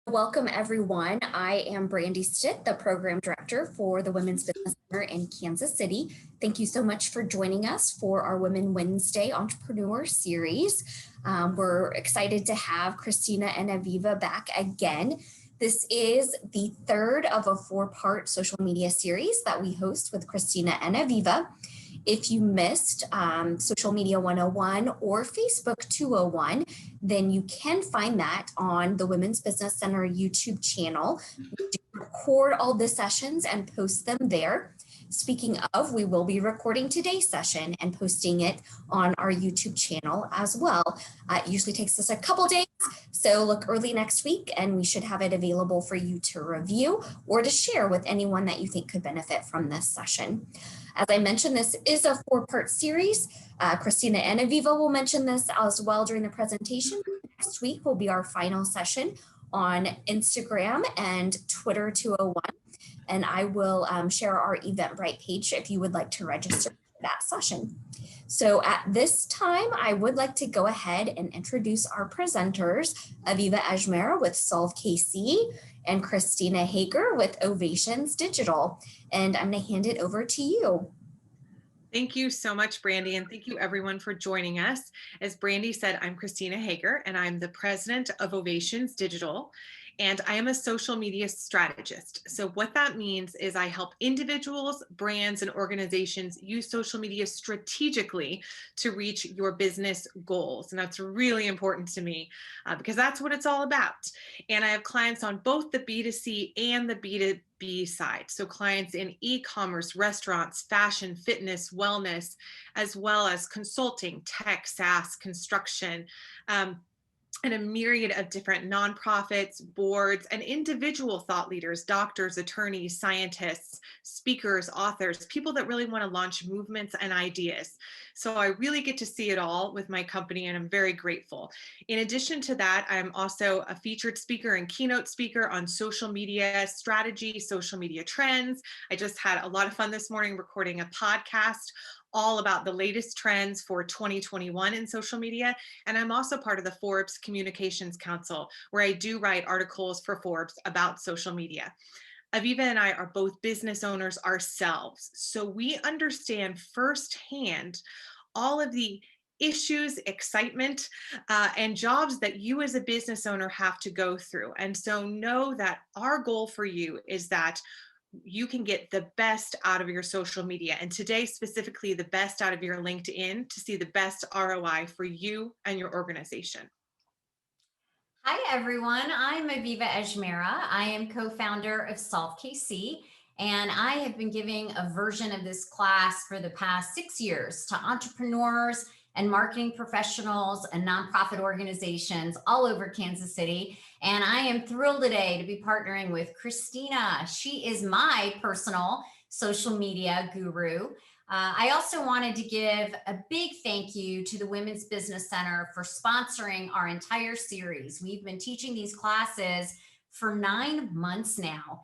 Welcome everyone. I am Brandy Stitt, the Program Director for the Women's Business Center in Kansas City. Thank you so much for joining us for our Women Wednesday Entrepreneur Series. We're excited to have Christina and Aviva back again. This is the third of a four-part social media series that we host with Christina and Aviva. If you missed Social Media 101 or Facebook 201, then you can find that on the Women's Business Center YouTube channel. We do record all the sessions and post them there. Speaking of, we will be recording today's session and posting it on our YouTube channel as well. It usually takes us a couple days, so look early next week and we should have it available for you to review or to share with anyone that you think could benefit from this session. As I mentioned, this is a four-part series. Christina and Aviva will mention this as well during the presentation. Next week will be our final session on Instagram and Twitter 201. And I will share our Eventbrite page if you would like to register for that session. So at this time, I would like to go ahead and introduce our presenters, Aviva Ajmera with Solve KC and Christina Hager with Ovations Digital. And I'm going to hand it over to you. Thank you so much, Brandy, and thank you everyone for joining us. As Brandy said, I'm Christina Hager, and I'm the president of Ovations Digital, and I am a social media strategist. So what that means is I help individuals, brands, and organizations use social media strategically to reach your business goals. And that's really important to me because that's what it's all about. And I have clients on both the B2C and the B2B side. So clients in e-commerce, restaurants, fashion, fitness, wellness, as well as consulting, tech, SaaS, construction, and a myriad of different nonprofits, boards, and individual thought leaders, doctors, attorneys, scientists, speakers, authors, people that really want to launch movements and ideas. So I really get to see it all with my company, and I'm very grateful. In addition to that, I'm also a featured speaker and keynote speaker on social media strategy, social media trends. I just had a lot of fun this morning recording a podcast all about the latest trends for 2021 in social media. And I'm also part of the Forbes Communications Council, where I do write articles for Forbes about social media. Aviva and I are both business owners ourselves, so we understand firsthand all of the issues, excitement, and jobs that you as a business owner have to go through. And so know that our goal for you is that you can get the best out of your social media, and today specifically the best out of your LinkedIn to see the best ROI for you and your organization. Hi everyone, I'm Aviva Ajmera. I am co-founder of Solve KC, and I have been giving a version of this class for the past 6 years to entrepreneurs and marketing professionals and nonprofit organizations all over Kansas City. And I am thrilled today to be partnering with Christina. She is my personal social media guru. I also wanted to give a big thank you to the Women's Business Center for sponsoring our entire series. We've been teaching these classes for 9 months now.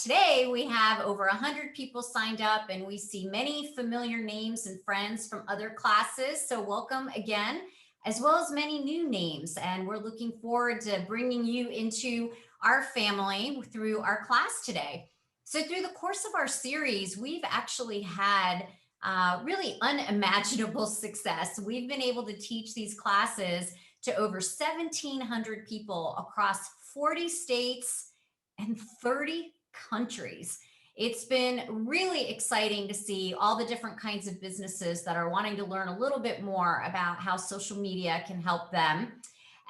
Today, we have over 100 people signed up, and we see many familiar names and friends from other classes. So welcome again, as well as many new names. And we're looking forward to bringing you into our family through our class today. So through the course of our series, we've actually had really unimaginable success. We've been able to teach these classes to over 1,700 people across 40 states and 30 countries. It's been really exciting to see all the different kinds of businesses that are wanting to learn a little bit more about how social media can help them.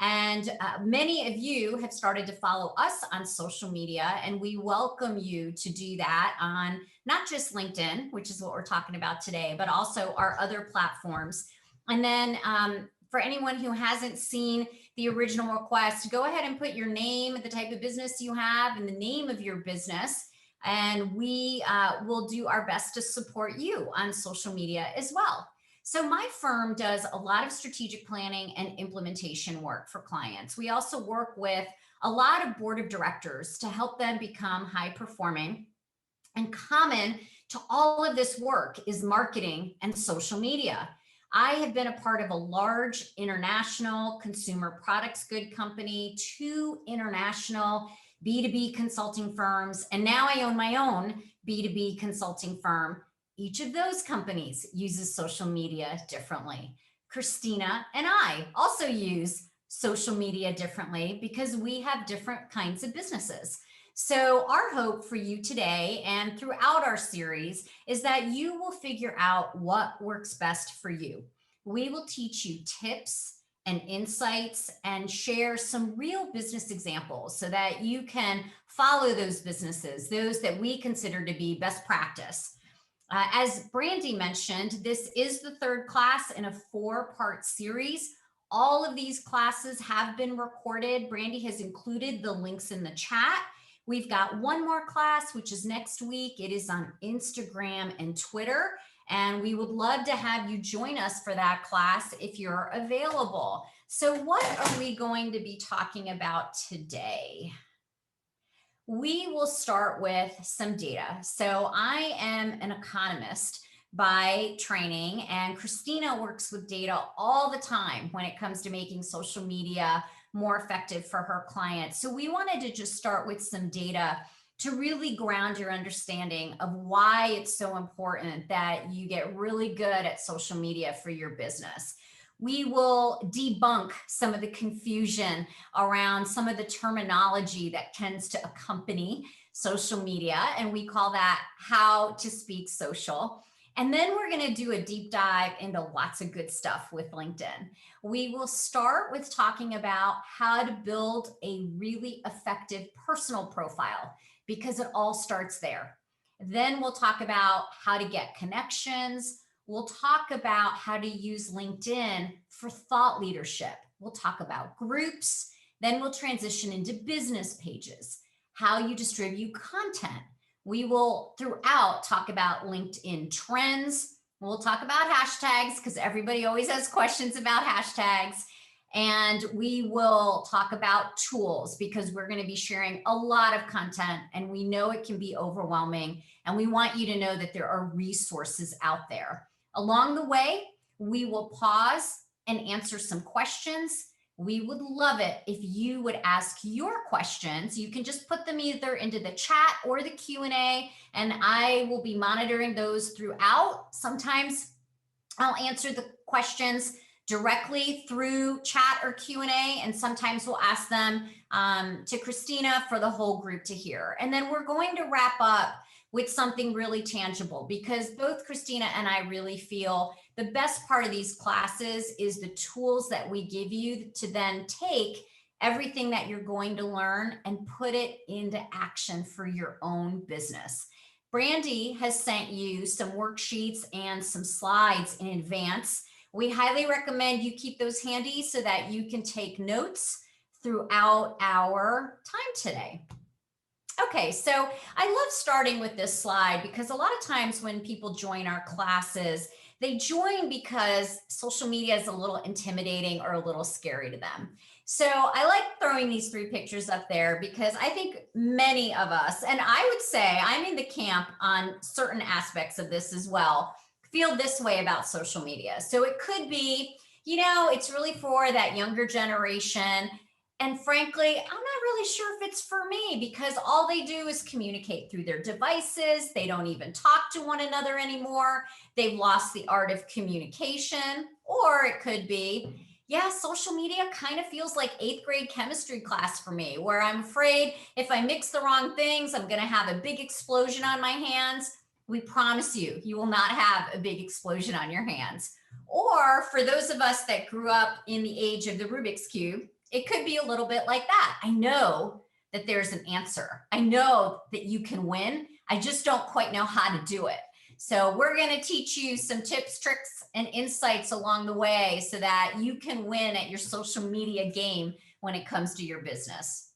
And many of you have started to follow us on social media, and we welcome you to do that on not just LinkedIn, which is what we're talking about today, but also our other platforms. And then for anyone who hasn't seen the original request, go ahead and put your name, the type of business you have, and the name of your business. And we will do our best to support you on social media as well. So my firm does a lot of strategic planning and implementation work for clients. We also work with a lot of board of directors to help them become high performing. And common to all of this work is marketing and social media. I have been a part of a large international consumer products good company, 2 international B2B consulting firms, and now I own my own B2B consulting firm. Each of those companies uses social media differently. Christina and I also use social media differently because we have different kinds of businesses. So our hope for you today and throughout our series is that you will figure out what works best for you. We will teach you tips and insights and share some real business examples so that you can follow those businesses, those that we consider to be best practice. As Brandy mentioned, this is the 3rd class in a 4-part series. All of these classes have been recorded. Brandy has included the links in the chat. We've got one more class, which is next week. It is on Instagram and Twitter, and we would love to have you join us for that class if you're available. So what are we going to be talking about today? We will start with some data. So I am an economist by training, and Christina works with data all the time when it comes to making social media more effective for her clients. So we wanted to just start with some data to really ground your understanding of why it's so important that you get really good at social media for your business. We will debunk some of the confusion around some of the terminology that tends to accompany social media, and we call that how to speak social. And then we're going to do a deep dive into lots of good stuff with LinkedIn. We will start with talking about how to build a really effective personal profile, because it all starts there. Then we'll talk about how to get connections. We'll talk about how to use LinkedIn for thought leadership. We'll talk about groups. Then we'll transition into business pages, how you distribute content. We will throughout talk about LinkedIn trends. We'll talk about hashtags because everybody always has questions about hashtags. And we will talk about tools because we're going to be sharing a lot of content and we know it can be overwhelming. And we want you to know that there are resources out there. Along the way, we will pause and answer some questions. We would love it if you would ask your questions. You can just put them either into the chat or the Q&A, and I will be monitoring those throughout. Sometimes I'll answer the questions directly through chat or Q&A, and sometimes we'll ask them to Christina for the whole group to hear. And then we're going to wrap up with something really tangible, because both Christina and I really feel the best part of these classes is the tools that we give you to then take everything that you're going to learn and put it into action for your own business. Brandy has sent you some worksheets and some slides in advance. We highly recommend you keep those handy so that you can take notes throughout our time today. Okay, so I love starting with this slide because a lot of times when people join our classes, they join because social media is a little intimidating or a little scary to them. So I like throwing these 3 pictures up there because I think many of us, and I would say I'm in the camp on certain aspects of this as well, feel this way about social media. So it could be, it's really for that younger generation. And frankly, I'm not really sure if it's for me because all they do is communicate through their devices. They don't even talk to one another anymore. They've lost the art of communication. Or it could be, social media kind of feels like 8th grade chemistry class for me, where I'm afraid if I mix the wrong things, I'm going to have a big explosion on my hands. We promise you, you will not have a big explosion on your hands. Or for those of us that grew up in the age of the Rubik's Cube, it could be a little bit like that. I know that there's an answer. I know that you can win. I just don't quite know how to do it. So we're going to teach you some tips, tricks, and insights along the way so that you can win at your social media game when it comes to your business.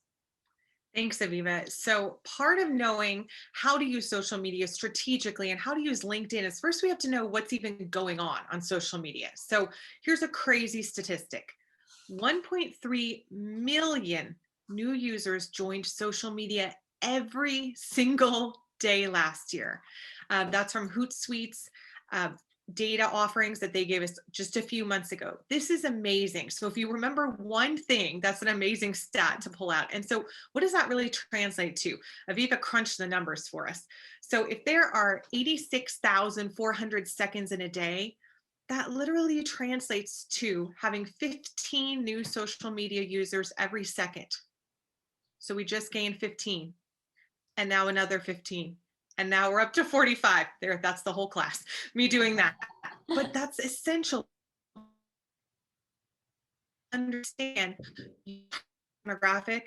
Thanks, Aviva. So part of knowing how to use social media strategically and how to use LinkedIn is first we have to know what's even going on social media. So here's a crazy statistic. 1.3 million new users joined social media every single day last year. That's from Hootsuite's data offerings that they gave us just a few months ago. This is amazing. So if you remember one thing, that's an amazing stat to pull out. And so what does that really translate to? Aviva crunched the numbers for us. So if there are 86,400 seconds in a day, that literally translates to having 15 new social media users every second. So we just gained 15 and now another 15. And now we're up to 45. There, that's the whole class, me doing that. But that's essential. Understand demographic,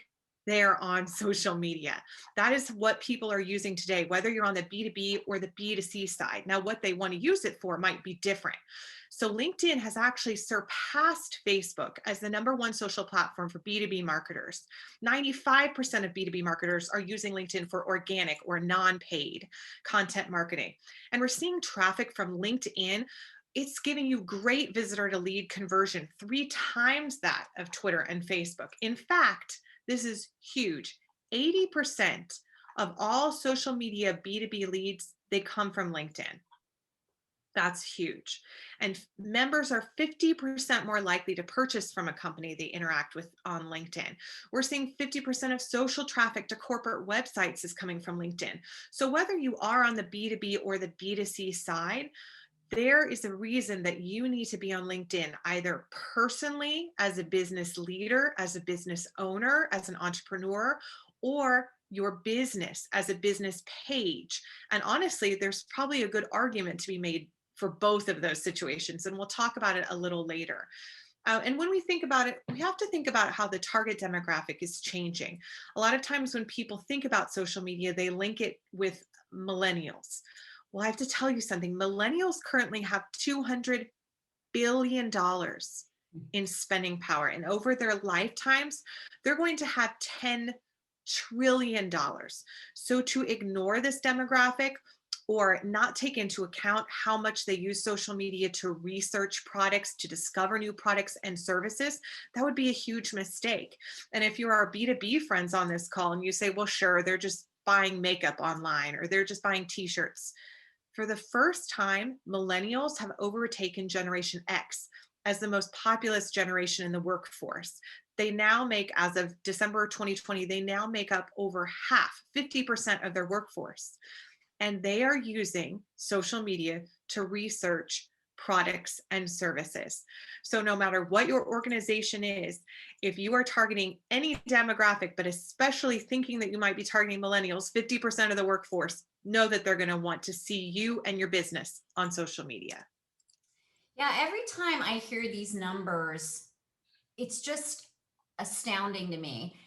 they're on social media. That is what people are using today, whether you're on the B2B or the B2C side. Now, what they want to use it for might be different. So LinkedIn has actually surpassed Facebook as the #1 social platform for B2B marketers. 95% of B2B marketers are using LinkedIn for organic or non-paid content marketing. And we're seeing traffic from LinkedIn. It's giving you great visitor to lead conversion, 3 times that of Twitter and Facebook. In fact, this is huge. 80% of all social media B2B leads, they come from LinkedIn. That's huge. And members are 50% more likely to purchase from a company they interact with on LinkedIn. We're seeing 50% of social traffic to corporate websites is coming from LinkedIn. So whether you are on the B2B or the B2C side, there is a reason that you need to be on LinkedIn, either personally as a business leader, as a business owner, as an entrepreneur, or your business as a business page. And honestly, there's probably a good argument to be made for both of those situations. And we'll talk about it a little later. And when we think about it, we have to think about how the target demographic is changing. A lot of times when people think about social media, they link it with millennials. Well, I have to tell you something. Millennials currently have $200 billion in spending power. And over their lifetimes, they're going to have $10 trillion. So to ignore this demographic or not take into account how much they use social media to research products, to discover new products and services, that would be a huge mistake. And if you're our B2B friends on this call and you say, well, sure, they're just buying makeup online or they're just buying t-shirts. For the first time, millennials have overtaken Generation X as the most populous generation in the workforce. They now make, as of December 2020, they now make up over half, 50% of their workforce. And they are using social media to research products and services. So no matter what your organization is, if you are targeting any demographic, but especially thinking that you might be targeting millennials, 50% of the workforce, know that they're going to want to see you and your business on social media. Yeah, every time I hear these numbers, it's just astounding to me,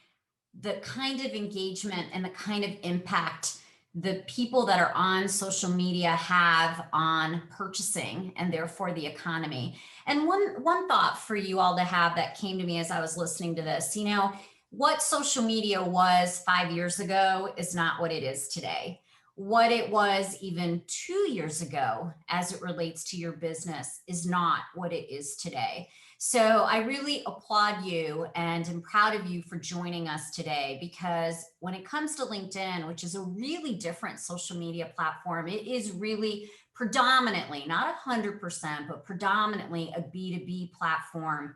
the kind of engagement and the kind of impact the people that are on social media have on purchasing and therefore the economy. And one thought for you all to have that came to me as I was listening to this, you know, what social media was 5 years ago is not what it is today. What it was even 2 years ago as it relates to your business is not what it is today. So I really applaud you and am proud of you for joining us today, because when it comes to LinkedIn, which is a really different social media platform, it is really predominantly, not 100%, but predominantly a B2B platform.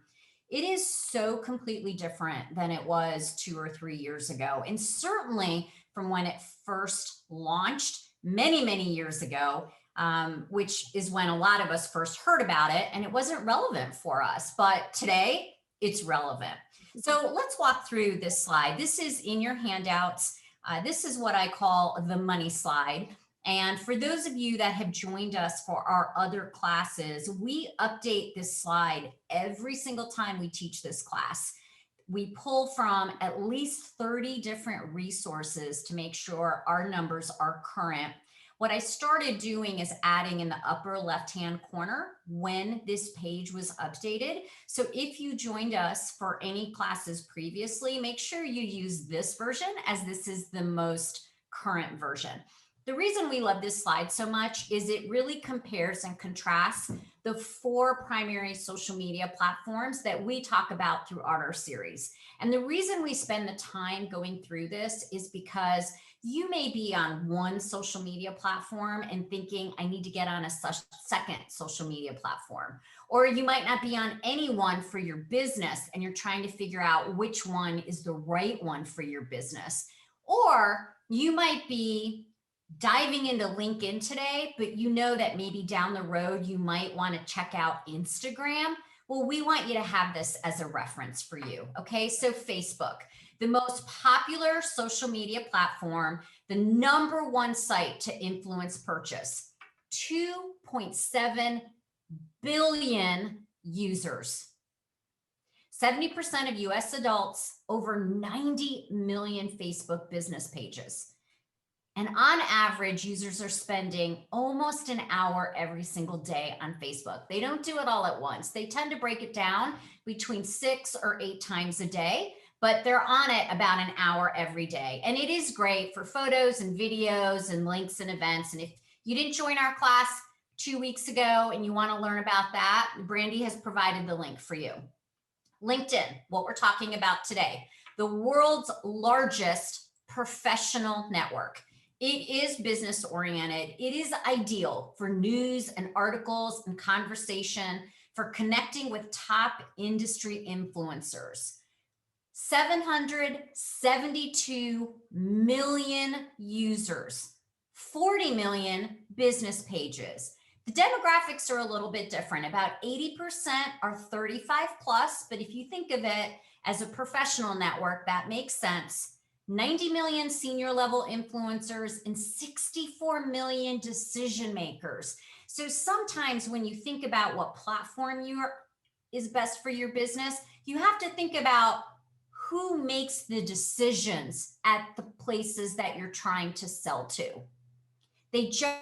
It is so completely different than it was 2 or 3 years ago. And certainly from when it first launched many, many years ago, which is when a lot of us first heard about it, and it wasn't relevant for us, but today it's relevant. So let's walk through this slide. This is in your handouts. This is what I call the money slide. And for those of you that have joined us for our other classes, we update this slide every single time we teach this class. We pull from at least 30 different resources to make sure our numbers are current. What I started doing is adding in the upper left-hand corner when this page was updated. So if you joined us for any classes previously, make sure you use this version, as this is the most current version. The reason we love this slide so much is it really compares and contrasts the 4 primary social media platforms that we talk about throughout our series. And the reason we spend the time going through this is because you may be on one social media platform and thinking, I need to get on a second social media platform. Or you might not be on any one for your business and you're trying to figure out which one is the right one for your business. Or you might be diving into LinkedIn today, but you know that maybe down the road you might want to check out Instagram. Well, we want you to have this as a reference for you. Okay, so Facebook, the most popular social media platform, the #1 site to influence purchase, 2.7 billion users. 70% of US adults, over 90 million Facebook business pages. And on average, users are spending almost an hour every single day on Facebook. They don't do it all at once. They tend to break it down between 6 or 8 times a day, but they're on it about an hour every day. And it is great for photos and videos and links and events. And if you didn't join our class 2 weeks ago and you want to learn about that, Brandy has provided the link for you. LinkedIn, what we're talking about today, the world's largest professional network. It is business oriented. It is ideal for news and articles and conversation, for connecting with top industry influencers. 772 million users, 40 million business pages. The demographics are a little bit different. About 80% are 35 plus, but if you think of it as a professional network, that makes sense. 90 million senior level influencers and 64 million decision makers. So sometimes when you think about what platform is best for your business, you have to think about who makes the decisions at the places that you're trying to sell to. They just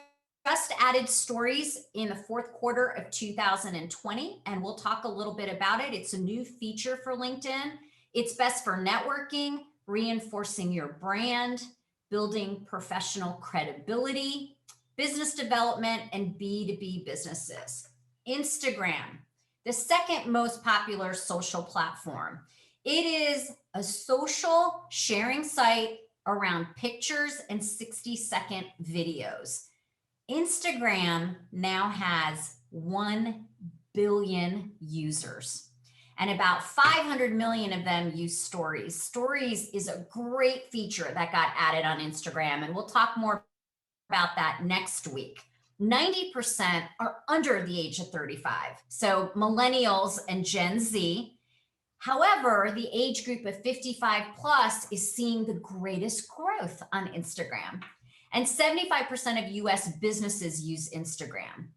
added stories in the 4th quarter of 2020, and we'll talk a little bit about it. It's a new feature for LinkedIn. It's best for networking, reinforcing your brand, building professional credibility, business development, and B2B businesses. Instagram, the 2nd most popular social platform. It is a social sharing site around pictures and 60-second videos. Instagram now has 1 billion users. And about 500 million of them use stories. Stories is a great feature that got added on Instagram, and we'll talk more about that next week. 90% are under the age of 35, so millennials and Gen Z. However, the age group of 55 plus is seeing the greatest growth on Instagram. And 75% of US businesses use Instagram.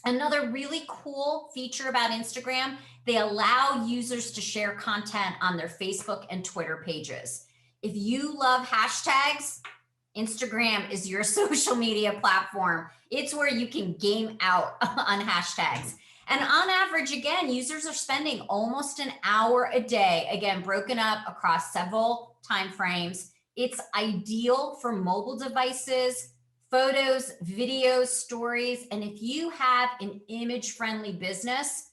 Another really cool feature about Instagram, they allow users to share content on their Facebook and Twitter pages. If you love hashtags, Instagram is your social media platform. It's where you can game out on hashtags. And on average, again, users are spending almost an hour a day, again, broken up across several timeframes. It's ideal for mobile devices, photos, videos, stories. And if you have an image-friendly business,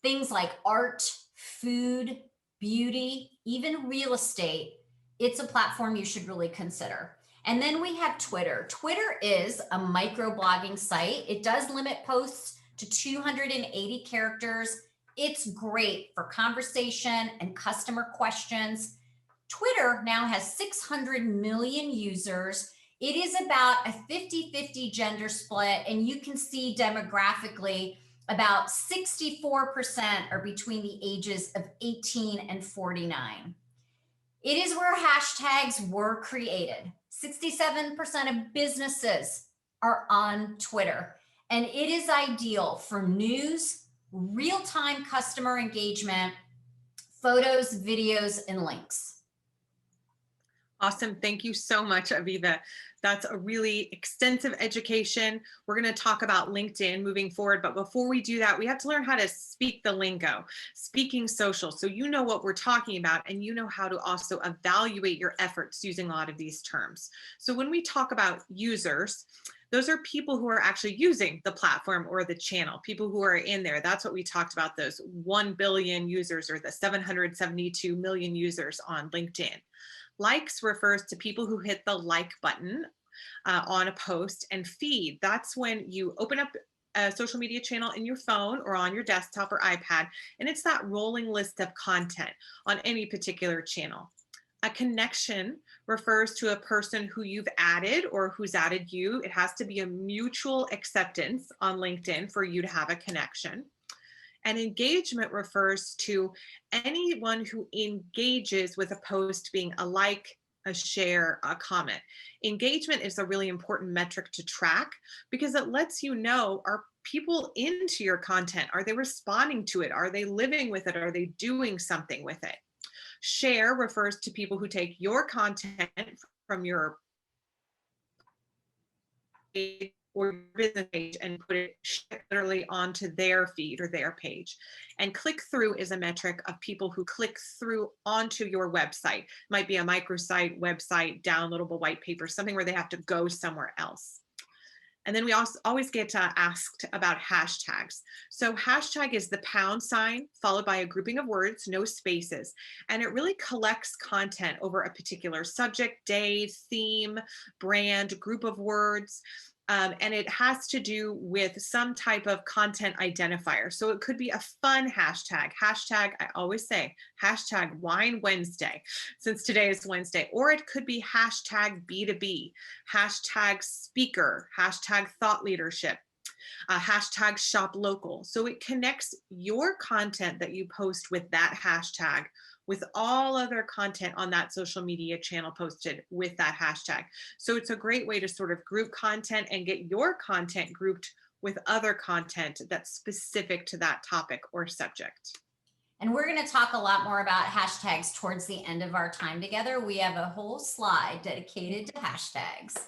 things like art, food, beauty, even real estate, it's a platform you should really consider. And then we have Twitter. Twitter is a microblogging site. It does limit posts to 280 characters. It's great for conversation and customer questions. Twitter now has 600 million users. It is about a 50-50 gender split, and you can see demographically about 64% are between the ages of 18 and 49. It is where hashtags were created. 67% of businesses are on Twitter, and it is ideal for news, real-time customer engagement, photos, videos, and links. Awesome. Thank you so much, Aviva. That's a really extensive education. We're going to talk about LinkedIn moving forward. But before we do that, we have to learn how to speak the lingo, speaking social. So you know what we're talking about, and you know how to also evaluate your efforts using a lot of these terms. So when we talk about users, those are people who are actually using the platform or the channel, people who are in there. That's what we talked about, those 1 billion users or the 772 million users on LinkedIn. Likes refers to people who hit the like button on a post, and feed. That's when you open up a social media channel in your phone or on your desktop or iPad, and it's that rolling list of content on any particular channel. A connection refers to a person who you've added or who's added you. It has to be a mutual acceptance on LinkedIn for you to have a connection. And engagement refers to anyone who engages with a post being a like, a share, a comment. Engagement is a really important metric to track because it lets you know, are people into your content? Are they responding to it? Are they living with it? Are they doing something with it? Share refers to people who take your content from your page or your business page and put it literally onto their feed or their page. And click through is a metric of people who click through onto your website. It might be a microsite, website, downloadable white paper, something where they have to go somewhere else. And then we also always get asked about hashtags. So hashtag is the # followed by a grouping of words, no spaces. And it really collects content over a particular subject, day, theme, brand, group of words. And it has to do with some type of content identifier. So it could be a fun hashtag. Hashtag, I always say, hashtag Wine Wednesday, since today is Wednesday. Or it could be hashtag B2B, hashtag speaker, hashtag thought leadership, hashtag shop local. So it connects your content that you post with that hashtag with all other content on that social media channel posted with that hashtag. So it's a great way to sort of group content and get your content grouped with other content that's specific to that topic or subject. And we're going to talk a lot more about hashtags towards the end of our time together. We have a whole slide dedicated to hashtags.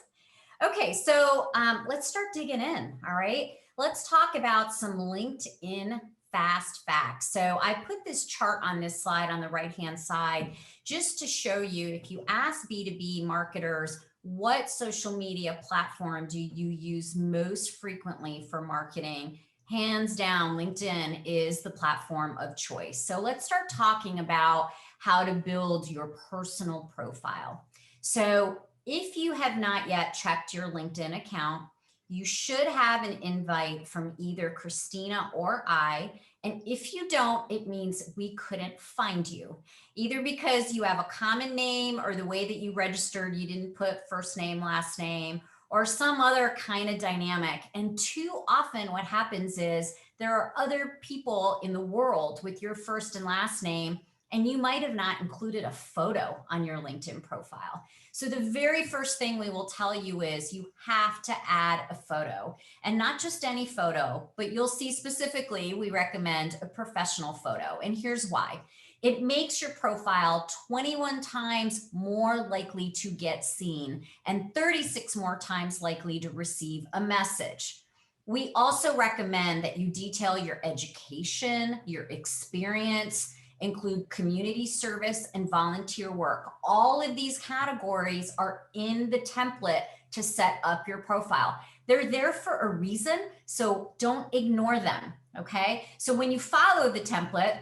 Okay, so let's start digging in, all right? Let's talk about some LinkedIn fast facts. So I put this chart on this slide on the right-hand side just to show you, if you ask B2B marketers, what social media platform do you use most frequently for marketing? Hands down, LinkedIn is the platform of choice. So let's start talking about how to build your personal profile. So if you have not yet checked your LinkedIn account, you should have an invite from either Christina or I. And if you don't, it means we couldn't find you, either because you have a common name or the way that you registered, you didn't put first name, last name, or some other kind of dynamic. And too often what happens is there are other people in the world with your first and last name, and you might have not included a photo on your LinkedIn profile. So the very first thing we will tell you is you have to add a photo, and not just any photo, but you'll see specifically we recommend a professional photo. And here's why. It makes your profile 21 times more likely to get seen and 36 more times likely to receive a message. We also recommend that you detail your education, your experience, include community service and volunteer work. All of these categories are in the template to set up your profile. They're there for a reason, so don't ignore them, okay? So when you follow the template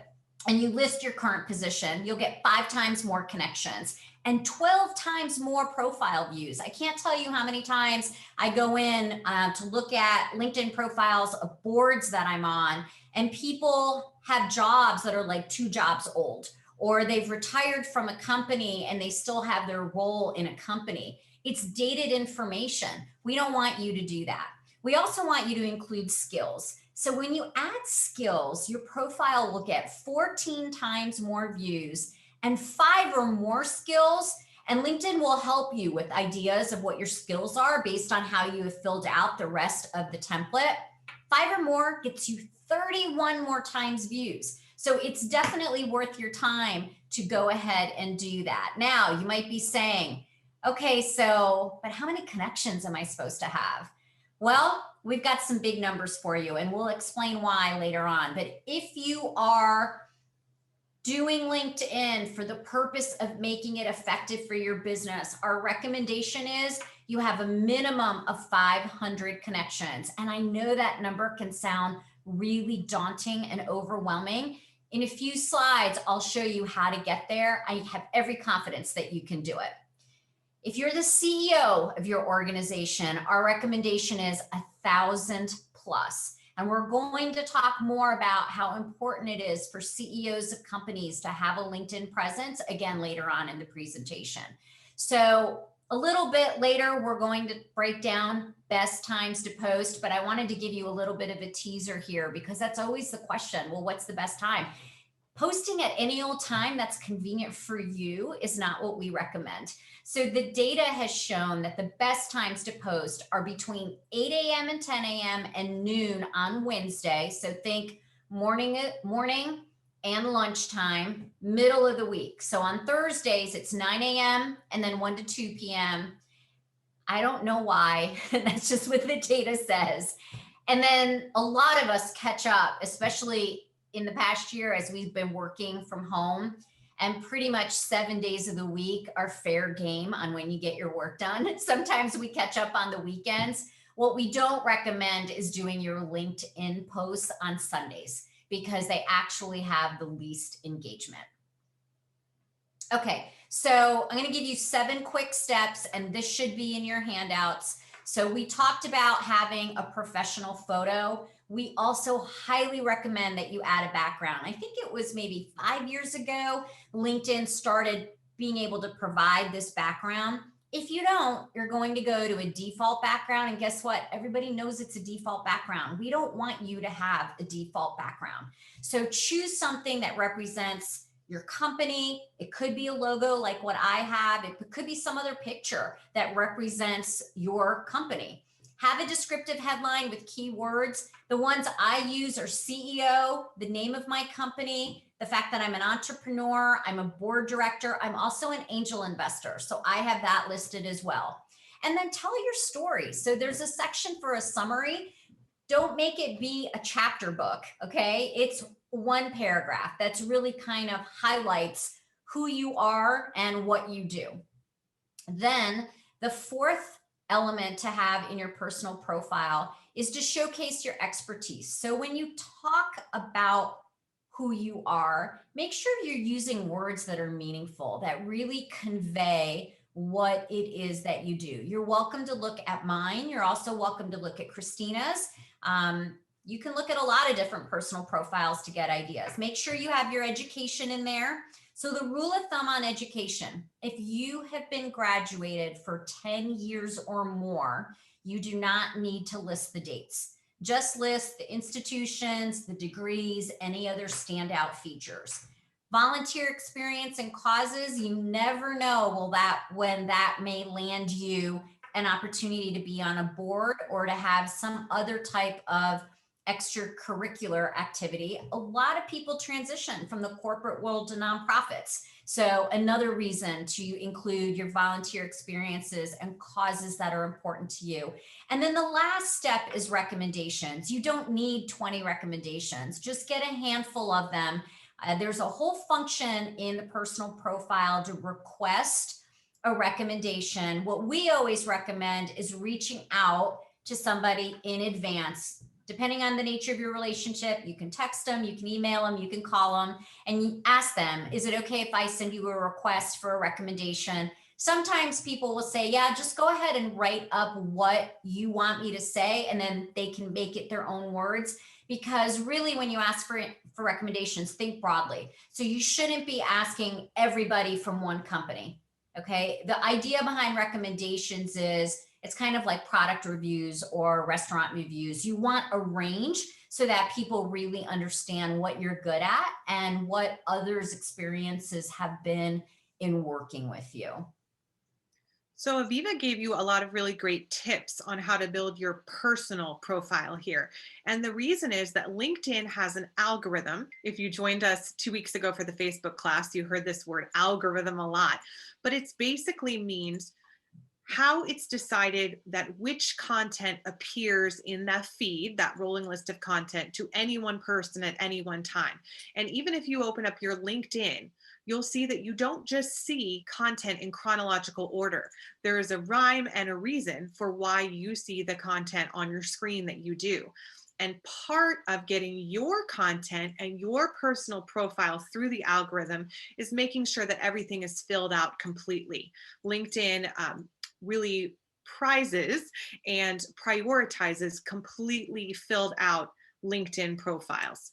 and you list your current position, you'll get 5 times more connections and 12 times more profile views. I can't tell you how many times I go in to look at LinkedIn profiles of boards that I'm on, and people have jobs that are like 2 jobs old, or they've retired from a company and they still have their role in a company. It's dated information. We don't want you to do that. We also want you to include skills. So when you add skills, your profile will get 14 times more views and 5 or more skills. And LinkedIn will help you with ideas of what your skills are based on how you have filled out the rest of the template. 5 or more gets you 31 more times views. So it's definitely worth your time to go ahead and do that. Now, you might be saying, okay, so, but how many connections am I supposed to have? Well, we've got some big numbers for you, and we'll explain why later on. But if you are doing LinkedIn for the purpose of making it effective for your business, our recommendation is you have a minimum of 500 connections. And I know that number can sound really daunting and overwhelming. In a few slides, I'll show you how to get there. I have every confidence that you can do it. If you're the CEO of your organization, our recommendation is 1,000 plus. And we're going to talk more about how important it is for CEOs of companies to have a LinkedIn presence, again, later on in the presentation. So a little bit later, we're going to break down best times to post, but I wanted to give you a little bit of a teaser here because that's always the question. Well, what's the best time? Posting at any old time that's convenient for you is not what we recommend. So the data has shown that the best times to post are between 8 a.m. and 10 a.m. and noon on Wednesday. So think morning and lunchtime, middle of the week. So on Thursdays, it's 9 a.m. and then 1 to 2 p.m. I don't know why. That's just what the data says. And then a lot of us catch up, especially in the past year as we've been working from home, and pretty much 7 days of the week are fair game on when you get your work done. Sometimes we catch up on the weekends. What we don't recommend is doing your LinkedIn posts on Sundays because they actually have the least engagement. Okay, so I'm going to give you 7 quick steps, and this should be in your handouts. So we talked about having a professional photo. We also highly recommend that you add a background. I think it was maybe 5 years ago, LinkedIn started being able to provide this background. If you don't, you're going to go to a default background, and guess what? Everybody knows it's a default background. We don't want you to have a default background. So choose something that represents your company. It could be a logo like what I have. It could be some other picture that represents your company. Have a descriptive headline with keywords. The ones I use are CEO, the name of my company, the fact that I'm an entrepreneur, I'm a board director, I'm also an angel investor. So I have that listed as well. And then tell your story. So there's a section for a summary. Don't make it be a chapter book, okay? It's one paragraph that's really kind of highlights who you are and what you do. Then the fourth element to have in your personal profile is to showcase your expertise. So when you talk about who you are, make sure you're using words that are meaningful, that really convey what it is that you do. You're welcome to look at mine. You're also welcome to look at Christina's. You can look at a lot of different personal profiles to get ideas. Make sure you have your education in there. So the rule of thumb on education, if you have been graduated for 10 years or more, you do not need to list the dates. Just list the institutions, the degrees, any other standout features. Volunteer experience and causes, you never know when that may land you an opportunity to be on a board or to have some other type of extracurricular activity. A lot of people transition from the corporate world to nonprofits. So another reason to include your volunteer experiences and causes that are important to you. And then the last step is recommendations. You don't need 20 recommendations, just get a handful of them. There's a whole function in the personal profile to request a recommendation. What we always recommend is reaching out to somebody in advance. Depending on the nature of your relationship, you can text them, you can email them, you can call them, and you ask them, is it okay if I send you a request for a recommendation? Sometimes people will say, yeah, just go ahead and write up what you want me to say, and then they can make it their own words. Because really, when you ask for recommendations, think broadly. So you shouldn't be asking everybody from one company, okay? The idea behind recommendations is it's kind of like product reviews or restaurant reviews. You want a range so that people really understand what you're good at and what others' experiences have been in working with you. So Aviva gave you a lot of really great tips on how to build your personal profile here. And the reason is that LinkedIn has an algorithm. If you joined us 2 weeks ago for the Facebook class, you heard this word algorithm a lot, but it's basically means how it's decided that which content appears in that feed, that rolling list of content, to any one person at any one time. And even if you open up your LinkedIn, you'll see that you don't just see content in chronological order. There is a rhyme and a reason for why you see the content on your screen that you do. And part of getting your content and your personal profile through the algorithm is making sure that everything is filled out completely. LinkedIn really prizes and prioritizes completely filled out LinkedIn profiles.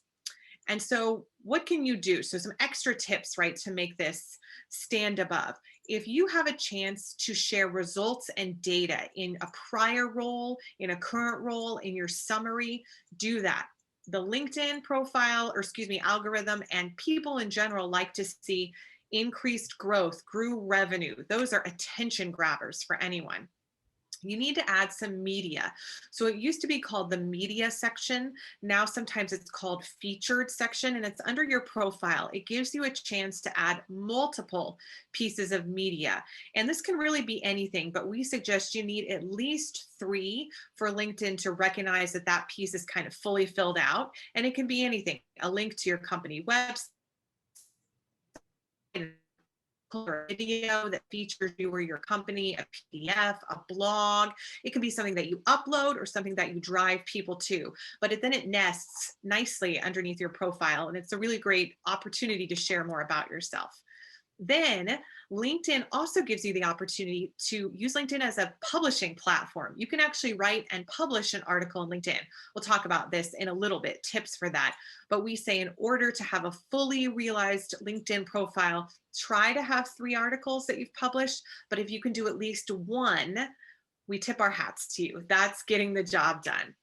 And so what can you do? So some extra tips, right, to make this stand above. If you have a chance to share results and data in a prior role, in a current role, in your summary, do that. The LinkedIn profile, or excuse me, algorithm, and people in general like to see increased growth, grew revenue. Those are attention grabbers for anyone. You need to add some media. So it used to be called the media section. Now sometimes it's called featured section, and it's under your profile. It gives you a chance to add multiple pieces of media. And this can really be anything, but we suggest you need at least 3 for LinkedIn to recognize that that piece is kind of fully filled out. And it can be anything, a link to your company website, or a video that features you or your company, a PDF, a blog. It can be something that you upload or something that you drive people to, but then it nests nicely underneath your profile. And it's a really great opportunity to share more about yourself. Then LinkedIn also gives you the opportunity to use LinkedIn as a publishing platform. You can actually write and publish an article on LinkedIn. We'll talk about this in a little bit, tips for that. But we say in order to have a fully realized LinkedIn profile, try to have 3 articles that you've published. But if you can do at least 1, we tip our hats to you. That's getting the job done.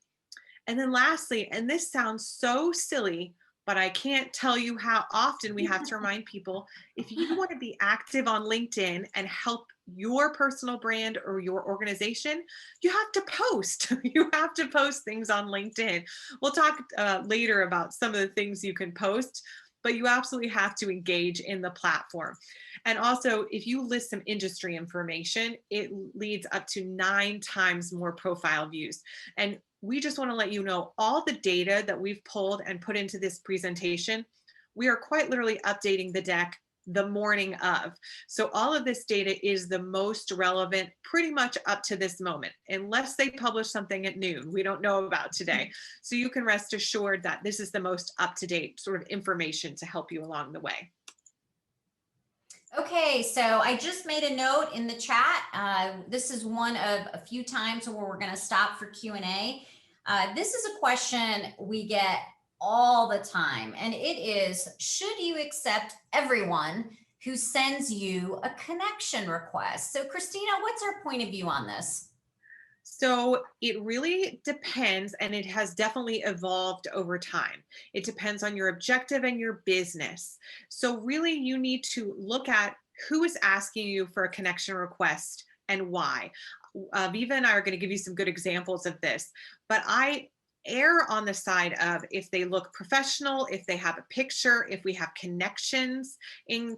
And then lastly, and this sounds so silly, but I can't tell you how often we have to remind people, if you want to be active on LinkedIn and help your personal brand or your organization, you have to post. You have to post things on LinkedIn. We'll talk later about some of the things you can post, but you absolutely have to engage in the platform. And also, if you list some industry information, it leads up to 9 times more profile views. And we just want to let you know all the data that we've pulled and put into this presentation. We are quite literally updating the deck the morning of. So all of this data is the most relevant pretty much up to this moment, unless they publish something at noon we don't know about today. So you can rest assured that this is the most up-to-date sort of information to help you along the way. Okay, so I just made a note in the chat. This is one of a few times where we're going to stop for Q&A. This is a question we get all the time, and it is, should you accept everyone who sends you a connection request? So Christina, what's our point of view on this? So it really depends, and it has definitely evolved over time. It depends on your objective and your business. So really you need to look at who is asking you for a connection request and why. Viva and I are going to give you some good examples of this, but I err on the side of if they look professional, if they have a picture, if we have connections in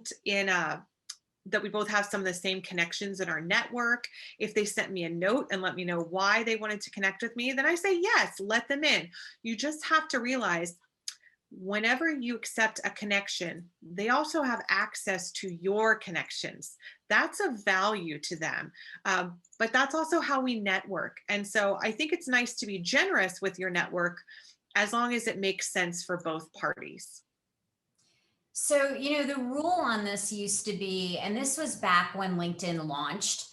that we both have some of the same connections in our network. If they sent me a note and let me know why they wanted to connect with me, then I say, yes, let them in. You just have to realize whenever you accept a connection, they also have access to your connections. That's a value to them. But that's also how we network. And so I think it's nice to be generous with your network as long as it makes sense for both parties. So, the rule on this used to be, and this was back when LinkedIn launched,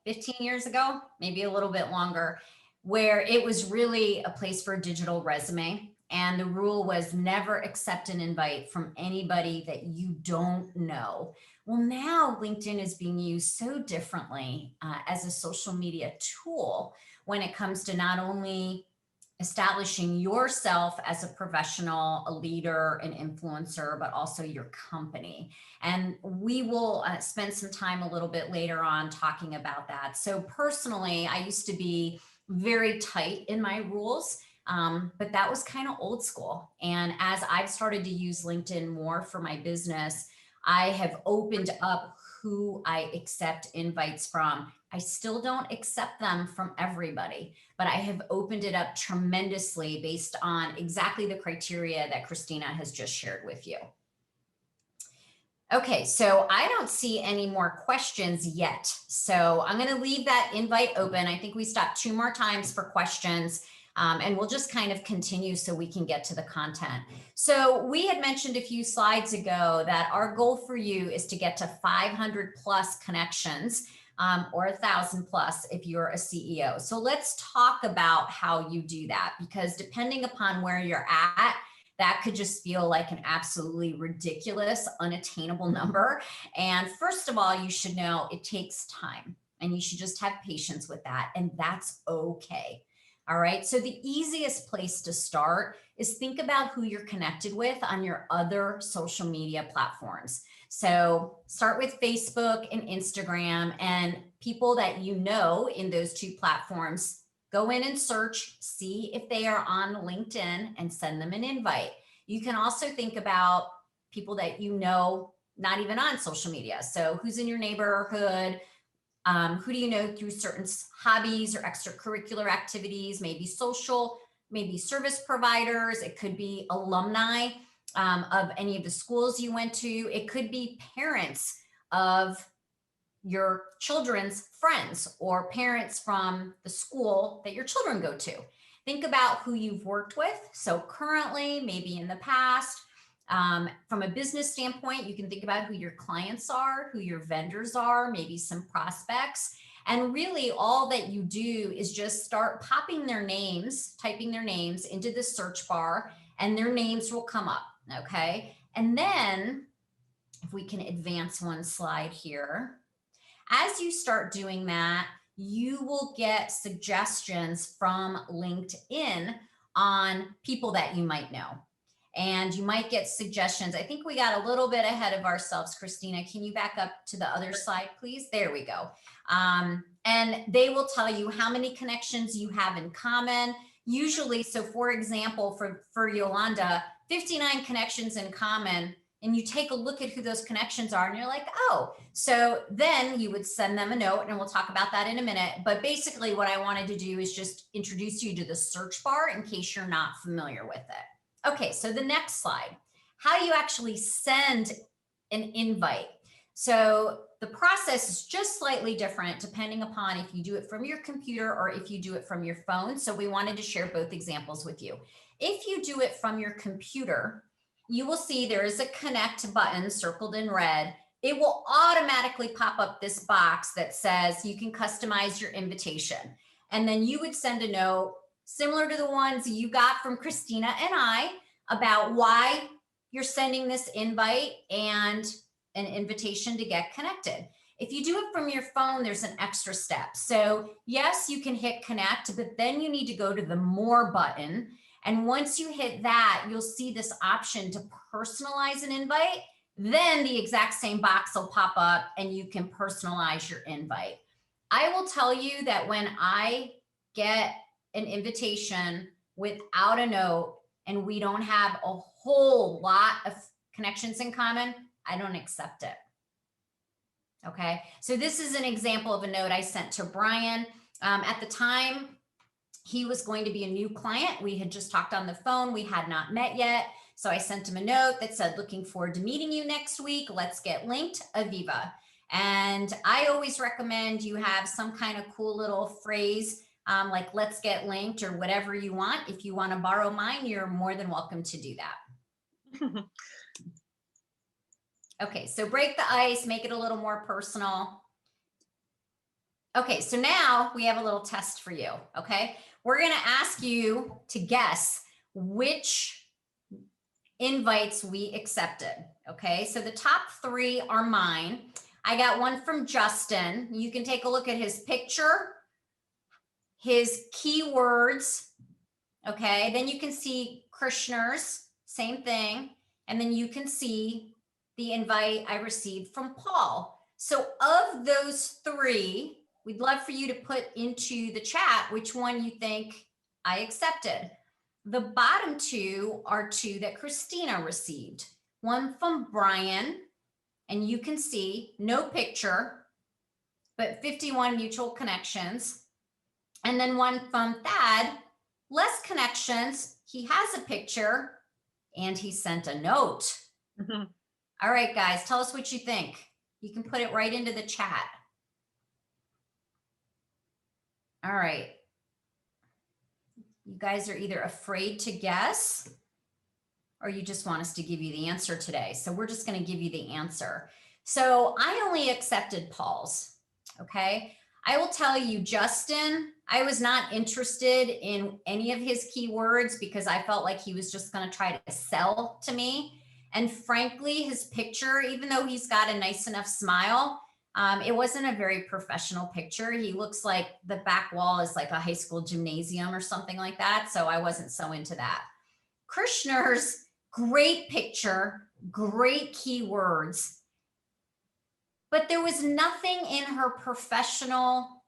15 years ago, maybe a little bit longer, where it was really a place for a digital resume. And the rule was never accept an invite from anybody that you don't know. Well, now LinkedIn is being used so differently as a social media tool when it comes to not only establishing yourself as a professional, a leader, an influencer, but also your company. And we will spend some time a little bit later on talking about that. So personally, I used to be very tight in my rules, but that was kind of old school. And as I've started to use LinkedIn more for my business, I have opened up who I accept invites from. I still don't accept them from everybody, but I have opened it up tremendously based on exactly the criteria that Christina has just shared with you. Okay, so I don't see any more questions yet. So I'm going to leave that invite open. I think we stopped 2 more times for questions. And we'll just kind of continue so we can get to the content. So we had mentioned a few slides ago that our goal for you is to get to 500 plus connections, or 1,000 plus if you're a CEO. So let's talk about how you do that, because depending upon where you're at, that could just feel like an absolutely ridiculous, unattainable number. And first of all, you should know it takes time, and you should just have patience with that. And that's okay. All right. So the easiest place to start is think about who you're connected with on your other social media platforms. So start with Facebook and Instagram, and people that you know in those 2 platforms. Go in and search, see if they are on LinkedIn, and send them an invite. You can also think about people that you know not even on social media. So who's in your neighborhood? Who do you know through certain hobbies or extracurricular activities, maybe social, maybe service providers. It could be alumni of any of the schools you went to. It could be parents of your children's friends or parents from the school that your children go to. Think about who you've worked with. So currently, maybe in the past. From a business standpoint, you can think about who your clients are, who your vendors are, maybe some prospects. And really all that you do is just start popping their names, typing their names into the search bar, and their names will come up, okay? And then if we can advance one slide here, as you start doing that, you will get suggestions from LinkedIn on people that you might know. And you might get suggestions. I think we got a little bit ahead of ourselves. Christina, can you back up to the other slide, please? There we go. And they will tell you how many connections you have in common. Usually, so for example, for Yolanda, 59 connections in common. And you take a look at who those connections are and you're like, oh, so then you would send them a note, and we'll talk about that in a minute. But basically what I wanted to do is just introduce you to the search bar in case you're not familiar with it. Okay, so the next slide, how do you actually send an invite? So the process is just slightly different depending upon if you do it from your computer or if you do it from your phone. So we wanted to share both examples with you. If you do it from your computer, you will see there is a connect button circled in red. It will automatically pop up this box that says you can customize your invitation. And then you would send a note similar to the ones you got from Christina and I about why you're sending this invite and an invitation to get connected. If you do it from your phone, there's an extra step. So yes, you can hit connect, but then you need to go to the more button. And once you hit that, you'll see this option to personalize an invite. Then the exact same box will pop up and you can personalize your invite. I will tell you that when I get an invitation without a note and we don't have a whole lot of connections in common, I don't accept it. Okay, so this is an example of a note I sent to Brian. At the time, he was going to be a new client. We had just talked on the phone. We had not met yet. So I sent him a note that said, looking forward to meeting you next week. Let's get linked, Aviva. And I always recommend you have some kind of cool little phrase like let's get linked or whatever you want. If you want to borrow mine, you're more than welcome to do that. Okay, so break the ice, make it a little more personal. Okay, so now we have a little test for you, okay? We're gonna ask you to guess which invites we accepted, okay? So the top 3 are mine. I got one from Justin. You can take a look at his picture, his keywords, Okay, then you can see Krishner's, same thing. And then you can see the invite I received from Paul. So of those three, we'd love for you to put into the chat which one you think I accepted. The bottom two are two that Christina received. One from Brian, and you can see no picture, but 51 mutual connections. And then one from Thad, less connections. He has a picture and he sent a note. Mhm. All right, guys, tell us what you think. You can put it right into the chat. All right. You guys are either afraid to guess or you just want us to give you the answer today. So we're just going to give you the answer. So I only accepted Paul's. Okay. I will tell you, Justin, I was not interested in any of his keywords because I felt like he was just going to try to sell to me. And frankly, his picture, even though he's got a nice enough smile, it wasn't a very professional picture. He looks like the back wall is like a high school gymnasium or something like that. So I wasn't so into that. Krishner's great picture, great keywords, but there was nothing in her professional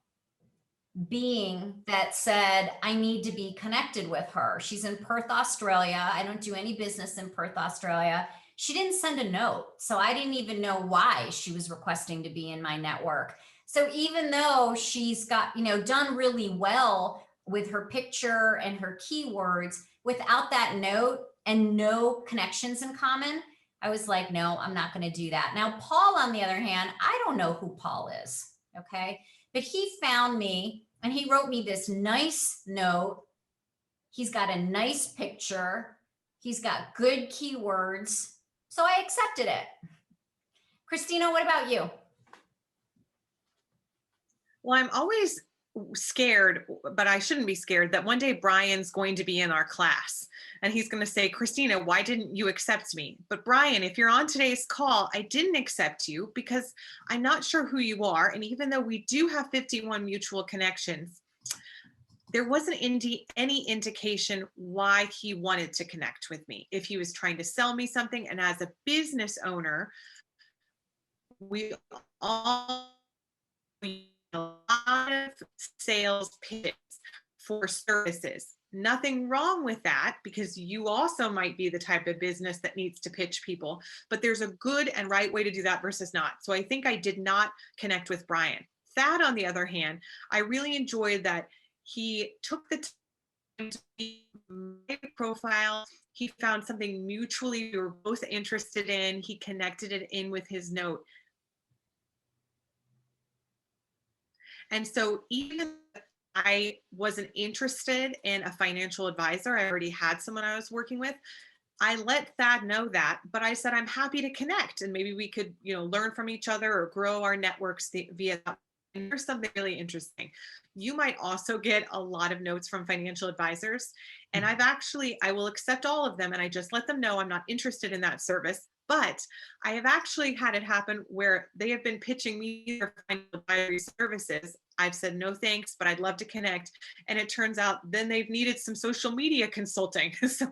being that said, I need to be connected with her. She's in Perth, Australia. I don't do any business in Perth, Australia. She didn't send a note. So I didn't even know why she was requesting to be in my network. So even though she's got, done really well with her picture and her keywords, without that note and no connections in common, I was like, no, I'm not going to do that. Now, Paul, on the other hand, I don't know who Paul is. Okay. But he found me and he wrote me this nice note. He's got a nice picture. He's got good keywords. So I accepted it. Christina, what about you? Well, I'm always scared, but I shouldn't be scared that one day Brian's going to be in our class and he's going to say, Christina, why didn't you accept me? But Brian, if you're on today's call, I didn't accept you because I'm not sure who you are. And even though we do have 51 mutual connections, there wasn't any indication why he wanted to connect with me. If he was trying to sell me something, and as a business owner, we all a lot of sales pitches for services. Nothing wrong with that because you also might be the type of business that needs to pitch people, but there's a good and right way to do that versus not. So I think I did not connect with Brian. Thad, on the other hand, I really enjoyed that he took the time to see my profile. He found something mutually we were both interested in. He connected it in with his note. And so even if I wasn't interested in a financial advisor, I already had someone I was working with, I let Thad know that, but I said, I'm happy to connect and maybe we could, learn from each other or grow our networks via that. And here's something really interesting. You might also get a lot of notes from financial advisors. And I will accept all of them. And I just let them know I'm not interested in that service. But I have actually had it happen where they have been pitching me their financial advisory services. I've said, no, thanks, but I'd love to connect. And it turns out then they've needed some social media consulting. So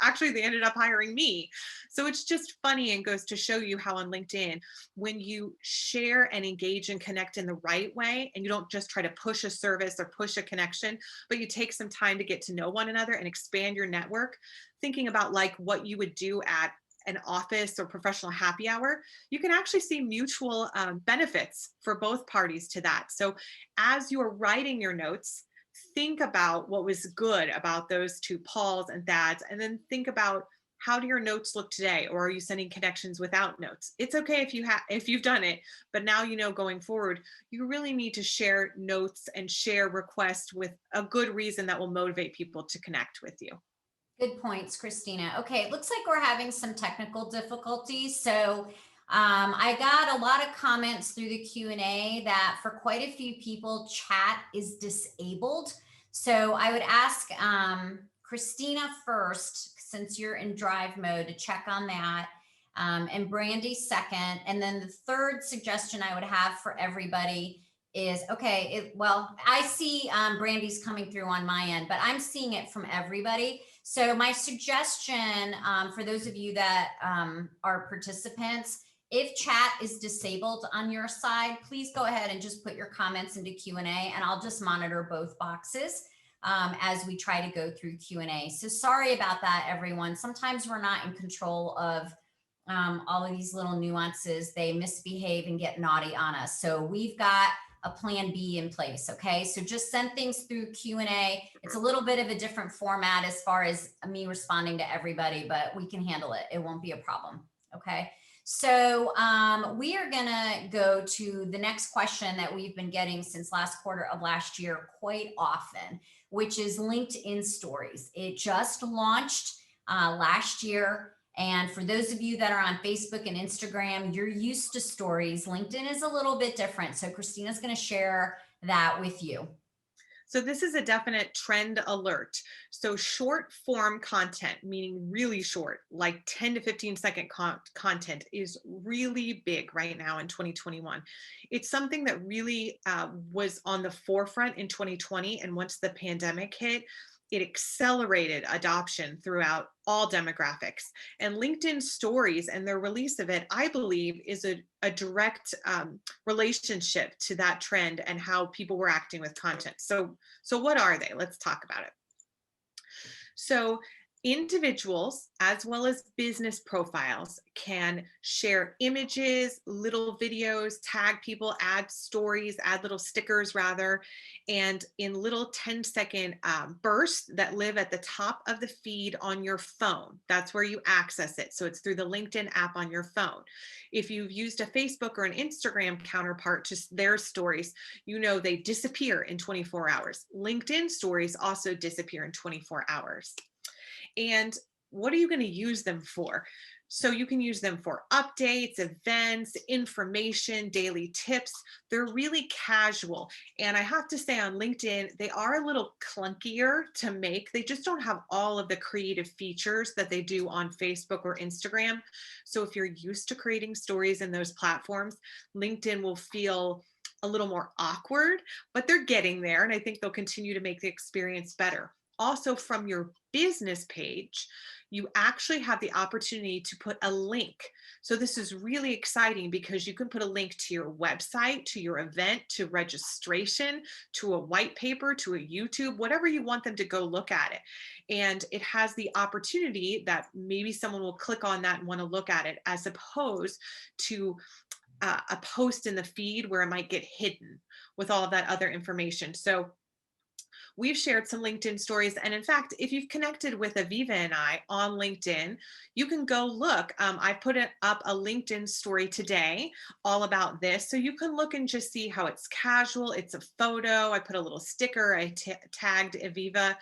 actually they ended up hiring me. So it's just funny and goes to show you how on LinkedIn, when you share and engage and connect in the right way, and you don't just try to push a service or push a connection, but you take some time to get to know one another and expand your network, thinking about like what you would do at an office or professional happy hour, you can actually see mutual benefits for both parties to that. So as you're writing your notes, think about what was good about those two Pauls and Thads, and then think about how do your notes look today, or are you sending connections without notes? It's okay if you've done it, but now going forward, you really need to share notes and share requests with a good reason that will motivate people to connect with you. Good points, Christina. Okay, it looks like we're having some technical difficulties. So I got a lot of comments through the Q&A that for quite a few people, chat is disabled. So I would ask Christina first, since you're in drive mode, to check on that, and Brandy second. And then the third suggestion I would have for everybody is, okay, well, I see Brandy's coming through on my end, but I'm seeing it from everybody. So my suggestion for those of you that are participants, if chat is disabled on your side, please go ahead and just put your comments into Q&A, and I'll just monitor both boxes as we try to go through Q&A. So sorry about that, everyone. Sometimes we're not in control of all of these little nuances. They misbehave and get naughty on us. So we've got a plan B in place. Okay. So just send things through Q&A. It's a little bit of a different format as far as me responding to everybody, but we can handle it. It won't be a problem. Okay. So we are going to go to the next question that we've been getting since last quarter of last year quite often, which is LinkedIn stories. It just launched last year. And for those of you that are on Facebook and Instagram, you're used to stories. LinkedIn is a little bit different. So Christina's going to share that with you. So this is a definite trend alert. So short form content, meaning really short, like 10 to 15-second content is really big right now in 2021. It's something that really was on the forefront in 2020. And once the pandemic hit, it accelerated adoption throughout all demographics. And LinkedIn stories and their release of it, I believe, is a direct relationship to that trend and how people were acting with content. So what are they? Let's talk about it. So individuals as well as business profiles can share images, little videos, tag people, add stories, add little stickers rather, and in little 10-second bursts that live at the top of the feed on your phone. That's where you access it. So it's through the LinkedIn app on your phone. If you've used a Facebook or an Instagram counterpart to their stories, you know they disappear in 24 hours. LinkedIn stories also disappear in 24 hours. And what are you going to use them for? So you can use them for updates, events, information, daily tips. They're really casual. And I have to say on LinkedIn, they are a little clunkier to make. They just don't have all of the creative features that they do on Facebook or Instagram. So if you're used to creating stories in those platforms, LinkedIn will feel a little more awkward, but they're getting there. And I think they'll continue to make the experience better. Also, from your business page, you actually have the opportunity to put a link. So this is really exciting because you can put a link to your website, to your event, to registration, to a white paper, to a YouTube, whatever you want them to go look at it. And it has the opportunity that maybe someone will click on that and want to look at it, as opposed to a post in the feed where it might get hidden with all of that other information. So we've shared some LinkedIn stories. And in fact, if you've connected with Aviva and I on LinkedIn, you can go look. I put up a LinkedIn story today all about this. So you can look and just see how it's casual. It's a photo. I put a little sticker. I tagged Aviva.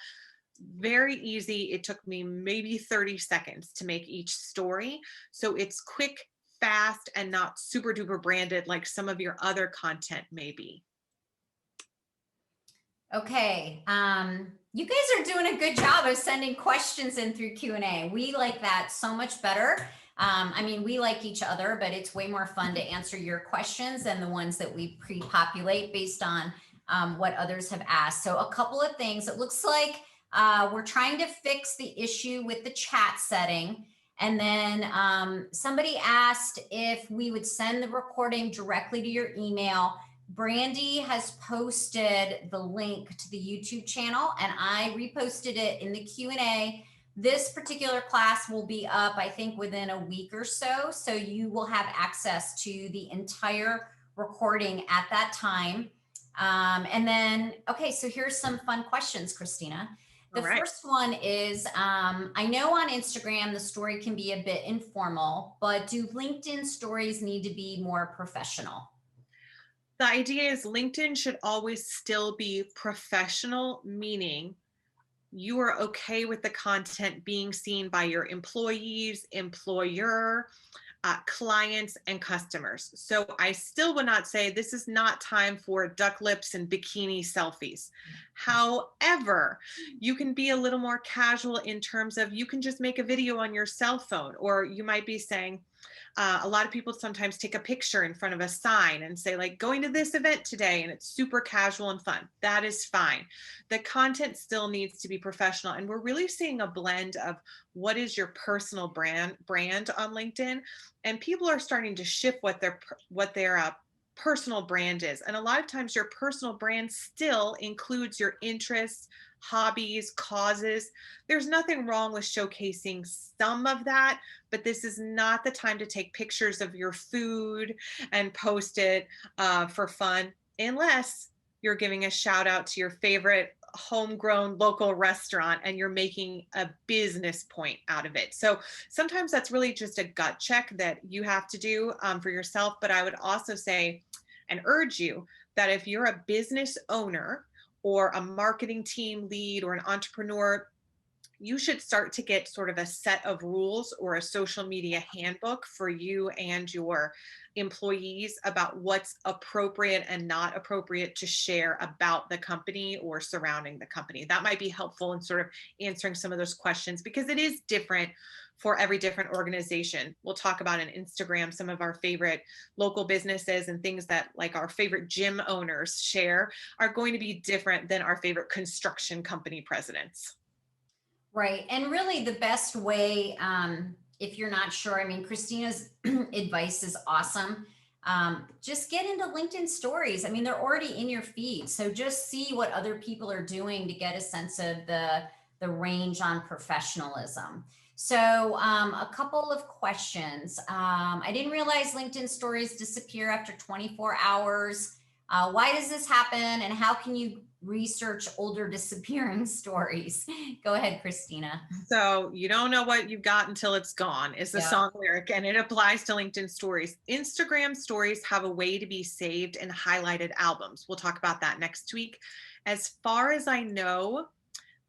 Very easy. It took me maybe 30 seconds to make each story. So it's quick, fast, and not super duper branded like some of your other content may be. Okay, you guys are doing a good job of sending questions in through Q&A. We like that so much better. I mean, we like each other, but it's way more fun to answer your questions than the ones that we pre-populate based on what others have asked. So a couple of things. It looks like we're trying to fix the issue with the chat setting. And then somebody asked if we would send the recording directly to your email. Brandy has posted the link to the YouTube channel and I reposted it in the Q&A. This particular class will be up, I think, within a week or so. So you will have access to the entire recording at that time. And then, okay, so here's some fun questions, Christina. The first one is, I know on Instagram, the story can be a bit informal, but do LinkedIn stories need to be more professional? The idea is LinkedIn should always still be professional, meaning you are okay with the content being seen by your employees, employer, clients, and customers. So I still would not say this is not time for duck lips and bikini selfies. However, you can be a little more casual in terms of you can just make a video on your cell phone, or you might be saying, A lot of people sometimes take a picture in front of a sign and say, like, going to this event today, and it's super casual and fun. That is fine. The content still needs to be professional. And we're really seeing a blend of what is your personal brand on LinkedIn. And people are starting to shift what their personal brand is. And a lot of times your personal brand still includes your interests, hobbies, causes. There's nothing wrong with showcasing some of that, but this is not the time to take pictures of your food and post it for fun, unless you're giving a shout out to your favorite homegrown local restaurant and you're making a business point out of it. So sometimes that's really just a gut check that you have to do for yourself. But I would also say and urge you that if you're a business owner or a marketing team lead or an entrepreneur, you should start to get sort of a set of rules or a social media handbook for you and your employees about what's appropriate and not appropriate to share about the company or surrounding the company. That might be helpful in sort of answering some of those questions, because it is different for every different organization. We'll talk about on Instagram some of our favorite local businesses, and things that like our favorite gym owners share are going to be different than our favorite construction company presidents. Right. And really the best way, if you're not sure, I mean, Christina's advice is awesome. Just get into LinkedIn stories. I mean, they're already in your feed. So just see what other people are doing to get a sense of the range on professionalism. So a couple of questions. I didn't realize LinkedIn stories disappear after 24 hours. Why does this happen? And how can you research older disappearing stories? Go ahead, Christina. So you don't know what you've got until it's gone is the Yeah. song lyric, and it applies to LinkedIn stories. Instagram stories have a way to be saved in highlighted albums. We'll talk about that next week. As far as I know,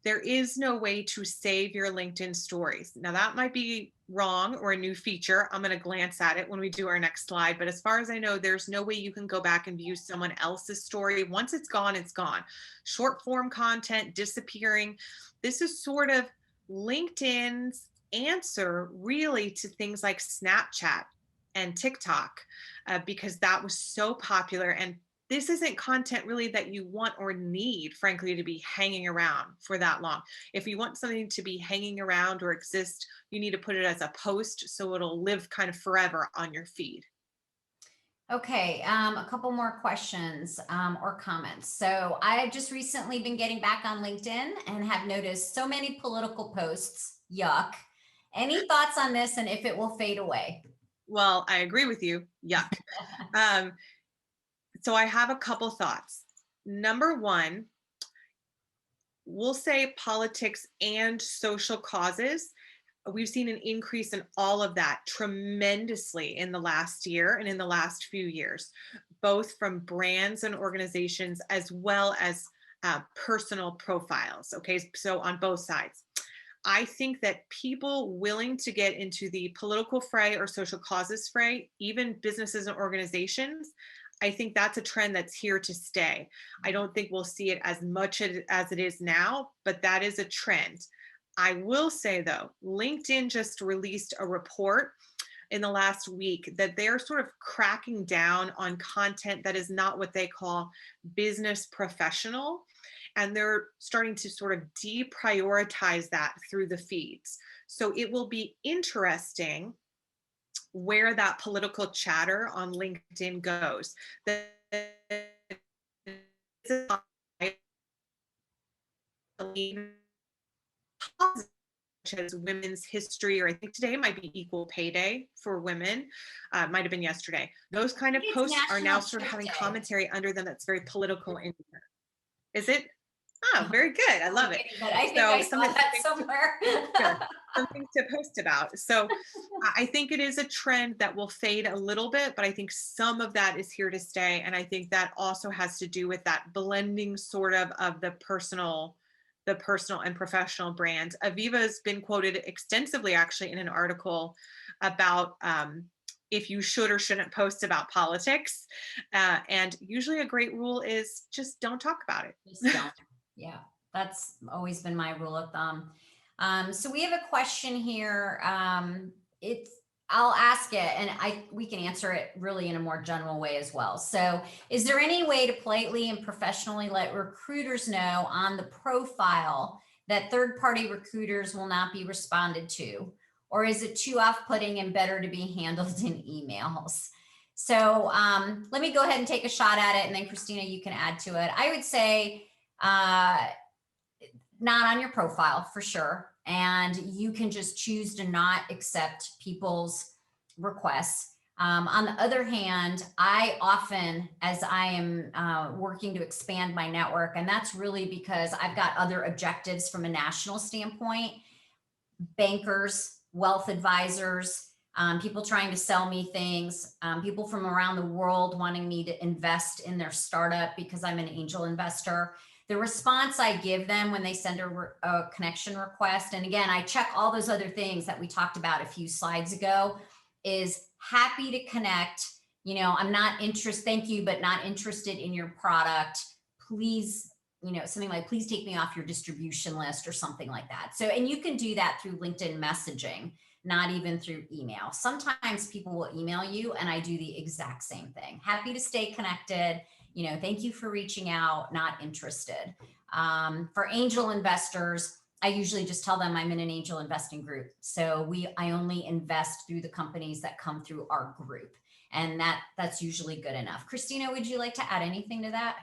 there is no way to save your LinkedIn stories. Now that might be wrong or a new feature. I'm going to glance at it when we do our next slide. But as far as I know, there's no way you can go back and view someone else's story. Once it's gone, it's gone. Short form content disappearing. This is sort of LinkedIn's answer really to things like Snapchat and TikTok, because that was so popular. And this isn't content really that you want or need, frankly, to be hanging around for that long. If you want something to be hanging around or exist, you need to put it as a post so it'll live kind of forever on your feed. Okay, a couple more questions or comments. So I have just recently been getting back on LinkedIn and have noticed so many political posts. Yuck. Any thoughts on this and if it will fade away? Well, I agree with you. Yuck. So I have a couple thoughts. Number one, we'll say politics and social causes. We've seen an increase in all of that tremendously in the last year and in the last few years, both from brands and organizations as well as personal profiles. Okay, so on both sides. I think that people willing to get into the political fray or social causes fray, even businesses and organizations, I think that's a trend that's here to stay. I don't think we'll see it as much as it is now, but that is a trend. I will say though, LinkedIn just released a report in the last week that they're sort of cracking down on content that is not what they call business professional. And they're starting to sort of deprioritize that through the feeds. So it will be interesting where that political chatter on LinkedIn goes. Such as women's history, or I think today might be equal pay day for women. Might have been yesterday. Those kind of posts are now sort of having commentary under them that's very political in here. Is it? Oh, very good. I love it. But I think I saw that somewhere. Something to post about. So I think it is a trend that will fade a little bit, but I think some of that is here to stay. And I think that also has to do with that blending sort of the personal and professional brand. Aviva has been quoted extensively actually in an article about if you should or shouldn't post about politics. And usually a great rule is just don't talk about it. Just don't. Yeah, that's always been my rule of thumb. So we have a question here. I'll ask it, and we can answer it really in a more general way as well. So, is there any way to politely and professionally let recruiters know on the profile that third-party recruiters will not be responded to? Or is it too off-putting and better to be handled in emails? So, let me go ahead and take a shot at it, and then Christina, you can add to it. I would say not on your profile for sure. And you can just choose to not accept people's requests. On the other hand, I often, as I am working to expand my network, and that's really because I've got other objectives from a national standpoint, bankers, wealth advisors, people trying to sell me things, people from around the world wanting me to invest in their startup because I'm an angel investor. The response I give them when they send a connection request, and again, I check all those other things that we talked about a few slides ago, is happy to connect. You know, I'm not interested, thank you, but not interested in your product. Please, you know, something like, please take me off your distribution list or something like that. So, and you can do that through LinkedIn messaging, not even through email. Sometimes people will email you and I do the exact same thing. Happy to stay connected. You know, thank you for reaching out, not interested. For angel investors, I usually just tell them I'm in an angel investing group. So I only invest through the companies that come through our group. And that's usually good enough. Christina, would you like to add anything to that?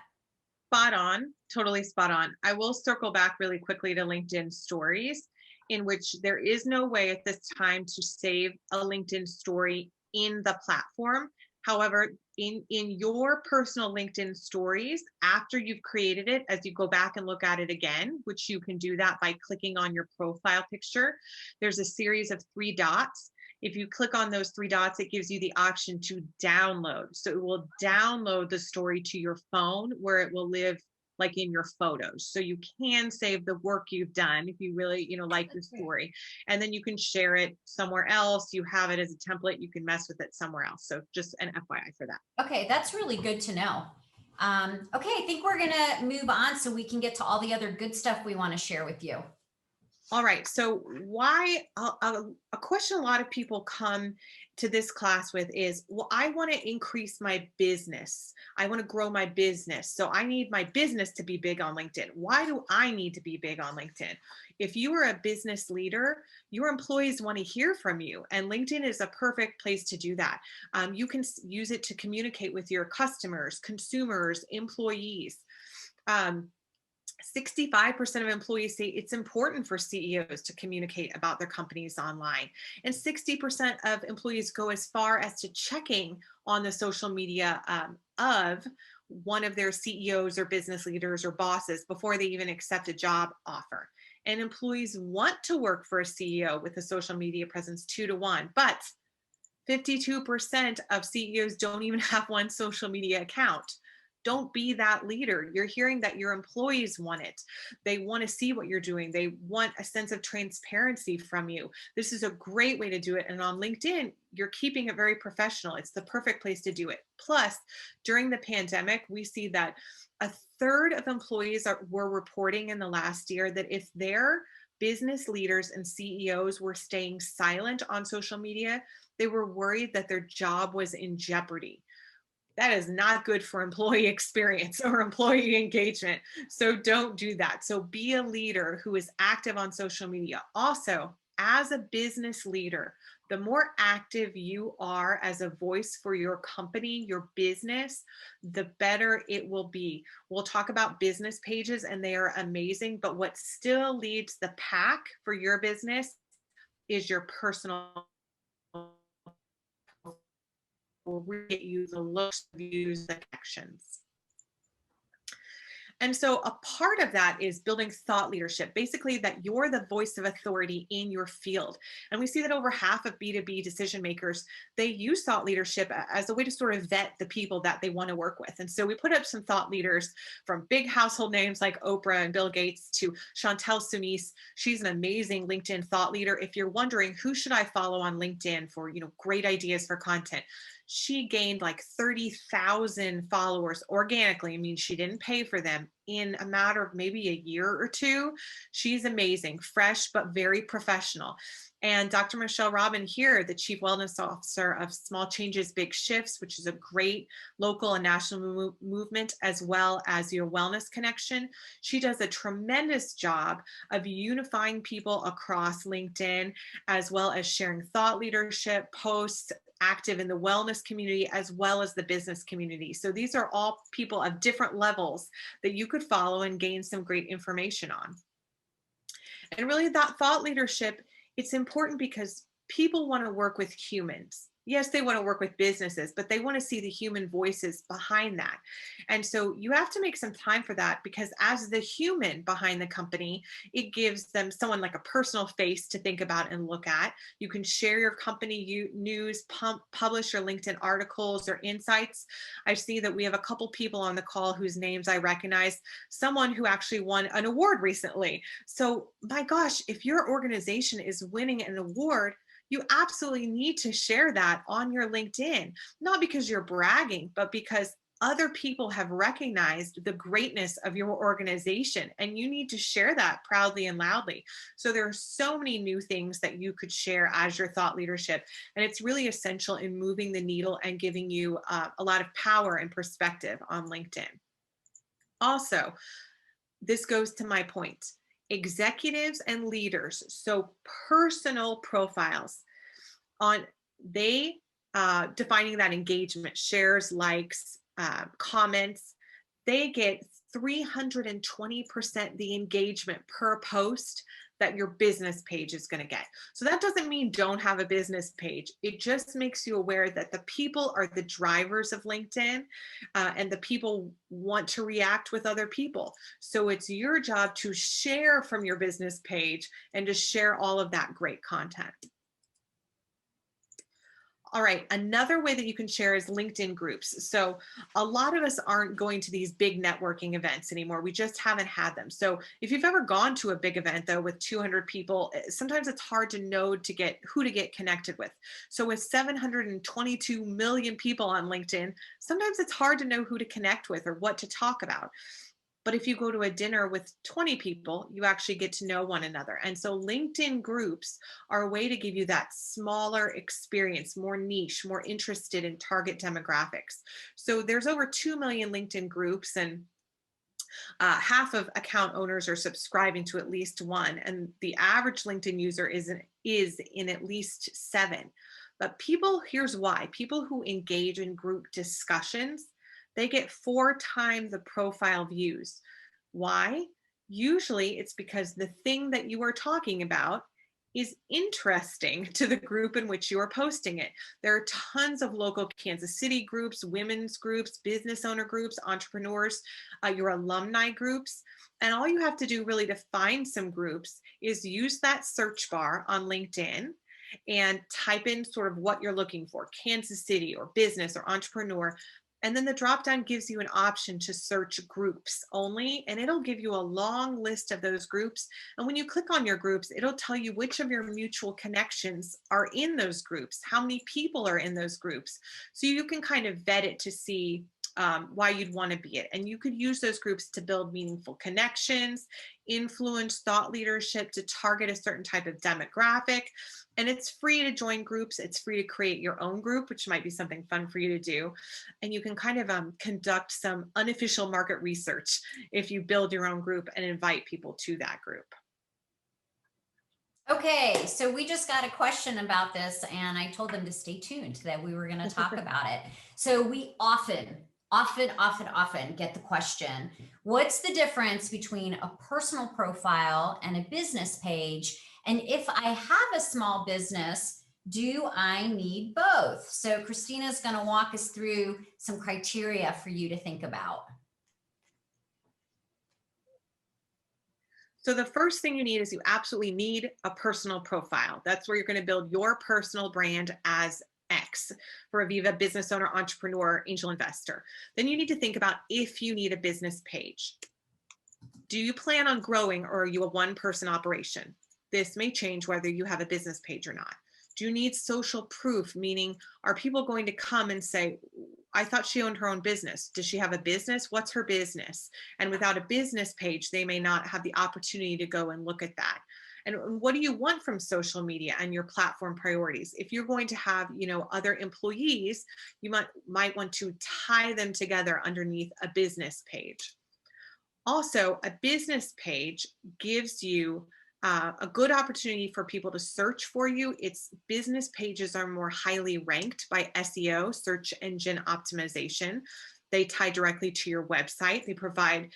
Spot on, totally spot on. I will circle back really quickly to LinkedIn stories, in which there is no way at this time to save a LinkedIn story in the platform. However, in your personal LinkedIn stories, after you've created it, as you go back and look at it again, which you can do that by clicking on your profile picture, there's a series of 3 dots. If you click on those 3 dots, it gives you the option to download. So it will download the story to your phone where it will live like in your photos. So you can save the work you've done if you really, you know, like your story. And then you can share it somewhere else. You have it as a template. You can mess with it somewhere else. So just an FYI for that. Okay, that's really good to know. Okay, I think we're gonna move on so we can get to all the other good stuff we want to share with you. All right, so why a question a lot of people come to this class with is, well, I want to increase my business. I want to grow my business. So I need my business to be big on LinkedIn. Why do I need to be big on LinkedIn? If you are a business leader, your employees want to hear from you, and LinkedIn is a perfect place to do that. You can use it to communicate with your customers, consumers, employees. 65% of employees say it's important for CEOs to communicate about their companies online. And 60% of employees go as far as to checking on the social media of one of their CEOs or business leaders or bosses before they even accept a job offer. And employees want to work for a CEO with a social media presence 2 to 1, but 52% of CEOs don't even have one social media account. Don't be that leader. You're hearing that your employees want it. They want to see what you're doing. They want a sense of transparency from you. This is a great way to do it. And on LinkedIn, you're keeping it very professional. It's the perfect place to do it. Plus, during the pandemic, we see that a third of employees were reporting in the last year that if their business leaders and CEOs were staying silent on social media, they were worried that their job was in jeopardy. That is not good for employee experience or employee engagement. So don't do that. So be a leader who is active on social media. Also, as a business leader, the more active you are as a voice for your company, your business, the better it will be. We'll talk about business pages and they are amazing, but what still leads the pack for your business is your personal will really get you the looks, views, the connections. And so a part of that is building thought leadership, basically that you're the voice of authority in your field. And we see that over half of B2B decision makers, they use thought leadership as a way to sort of vet the people that they want to work with. And so we put up some thought leaders from big household names like Oprah and Bill Gates to Chantel Sonis. She's an amazing LinkedIn thought leader. If you're wondering who should I follow on LinkedIn for, great ideas for content, she gained like 30,000 followers organically. I mean, she didn't pay for them in a matter of maybe a year or two. She's amazing, fresh, but very professional. And Dr. Michelle Robin here, the Chief Wellness Officer of Small Changes, Big Shifts, which is a great local and national movement, as well as your Wellness Connection. She does a tremendous job of unifying people across LinkedIn, as well as sharing thought leadership posts, active in the wellness community, as well as the business community. So these are all people of different levels that you could follow and gain some great information on. And really that thought leadership, it's important because people want to work with humans. Yes, they want to work with businesses, but they want to see the human voices behind that. And so you have to make some time for that, because as the human behind the company, it gives them someone like a personal face to think about and look at. You can share your company news, publish your LinkedIn articles or insights. I see that we have a couple people on the call whose names I recognize, someone who actually won an award recently. So my gosh, if your organization is winning an award, you absolutely need to share that on your LinkedIn, not because you're bragging, but because other people have recognized the greatness of your organization, and you need to share that proudly and loudly. So there are so many new things that you could share as your thought leadership, and it's really essential in moving the needle and giving you a lot of power and perspective on LinkedIn. Also, this goes to my point. Executives and leaders, so personal profiles on defining that engagement, shares, likes, comments, they get 320% the engagement per post that your business page is going to get. So that doesn't mean don't have a business page. It just makes you aware that the people are the drivers of LinkedIn, and the people want to react with other people. So it's your job to share from your business page and to share all of that great content. All right, another way that you can share is LinkedIn groups. So a lot of us aren't going to these big networking events anymore. We just haven't had them. So if you've ever gone to a big event though with 200 people, sometimes it's hard to know who to get connected with. So with 722 million people on LinkedIn, sometimes it's hard to know who to connect with or what to talk about. But if you go to a dinner with 20 people, you actually get to know one another. And so LinkedIn groups are a way to give you that smaller experience, more niche, more interested in target demographics. So there's over 2 million LinkedIn groups, and half of account owners are subscribing to at least one. And the average LinkedIn user is in at least 7. But here's why. People who engage in group discussions, they get 4 times the profile views. Why? Usually it's because the thing that you are talking about is interesting to the group in which you are posting it. There are tons of local Kansas City groups, women's groups, business owner groups, entrepreneurs, your alumni groups. And all you have to do really to find some groups is use that search bar on LinkedIn and type in sort of what you're looking for, Kansas City or business or entrepreneur. And then the dropdown gives you an option to search groups only, and it'll give you a long list of those groups. And when you click on your groups, it'll tell you which of your mutual connections are in those groups, how many people are in those groups. So you can kind of vet it to see why you'd want to be it. And you could use those groups to build meaningful connections, influence thought leadership, to target a certain type of demographic. And it's free to join groups. It's free to create your own group, which might be something fun for you to do. And you can kind of conduct some unofficial market research if you build your own group and invite people to that group. Okay, so we just got a question about this, and I told them to stay tuned, that we were going to talk about it. So we often get the question, what's the difference between a personal profile and a business page? And if I have a small business, do I need both? So Christina is going to walk us through some criteria for you to think about. So the first thing you need is you absolutely need a personal profile. That's where you're going to build your personal brand as X for Aviva, business owner, entrepreneur, angel investor. Then you need to think about if you need a business page. Do you plan on growing, or are you a one-person operation? This may change whether you have a business page or not. Do you need social proof? Meaning, are people going to come and say, I thought she owned her own business. Does she have a business? What's her business? And without a business page, they may not have the opportunity to go and look at that. And what do you want from social media and your platform priorities? If you're going to have, other employees, you might want to tie them together underneath a business page. Also, a business page gives you a good opportunity for people to search for you. Its business pages are more highly ranked by SEO, search engine optimization. They tie directly to your website. They provide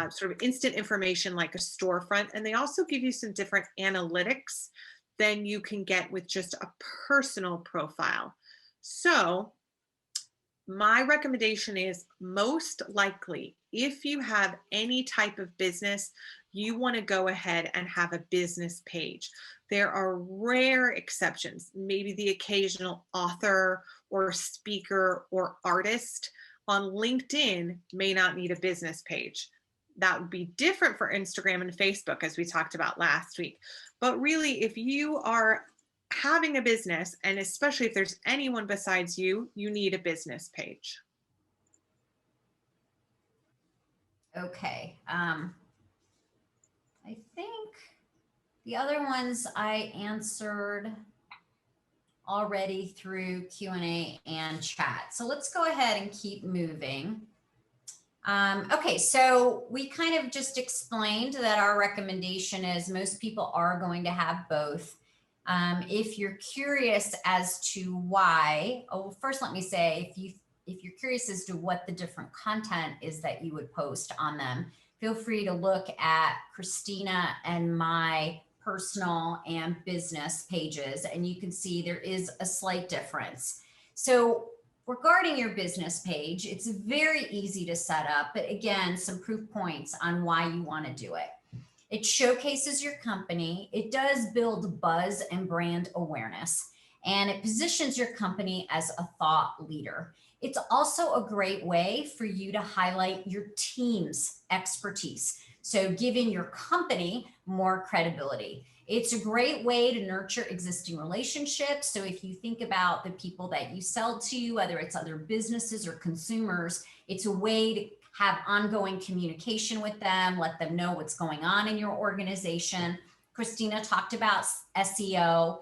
sort of instant information like a storefront, and they also give you some different analytics than you can get with just a personal profile. So my recommendation is, most likely, if you have any type of business, you want to go ahead and have a business page. There are rare exceptions, maybe the occasional author or speaker or artist on LinkedIn may not need a business page. That would be different for Instagram and Facebook, as we talked about last week. But really, if you are having a business, and especially if there's anyone besides you, you need a business page. Okay. I think the other ones I answered already through Q&A and chat. So let's go ahead and keep moving. Okay, so we kind of just explained that our recommendation is most people are going to have both. If you're curious as to why, first let me say, if you're curious as to what the different content is that you would post on them, feel free to look at Christina and my personal and business pages, and you can see there is a slight difference. So regarding your business page, it's very easy to set up, but again, some proof points on why you want to do it. It showcases your company. It does build buzz and brand awareness, and it positions your company as a thought leader. It's also a great way for you to highlight your team's expertise, so giving your company more credibility. It's a great way to nurture existing relationships. So if you think about the people that you sell to, whether it's other businesses or consumers, it's a way to have ongoing communication with them, let them know what's going on in your organization. Christina talked about SEO.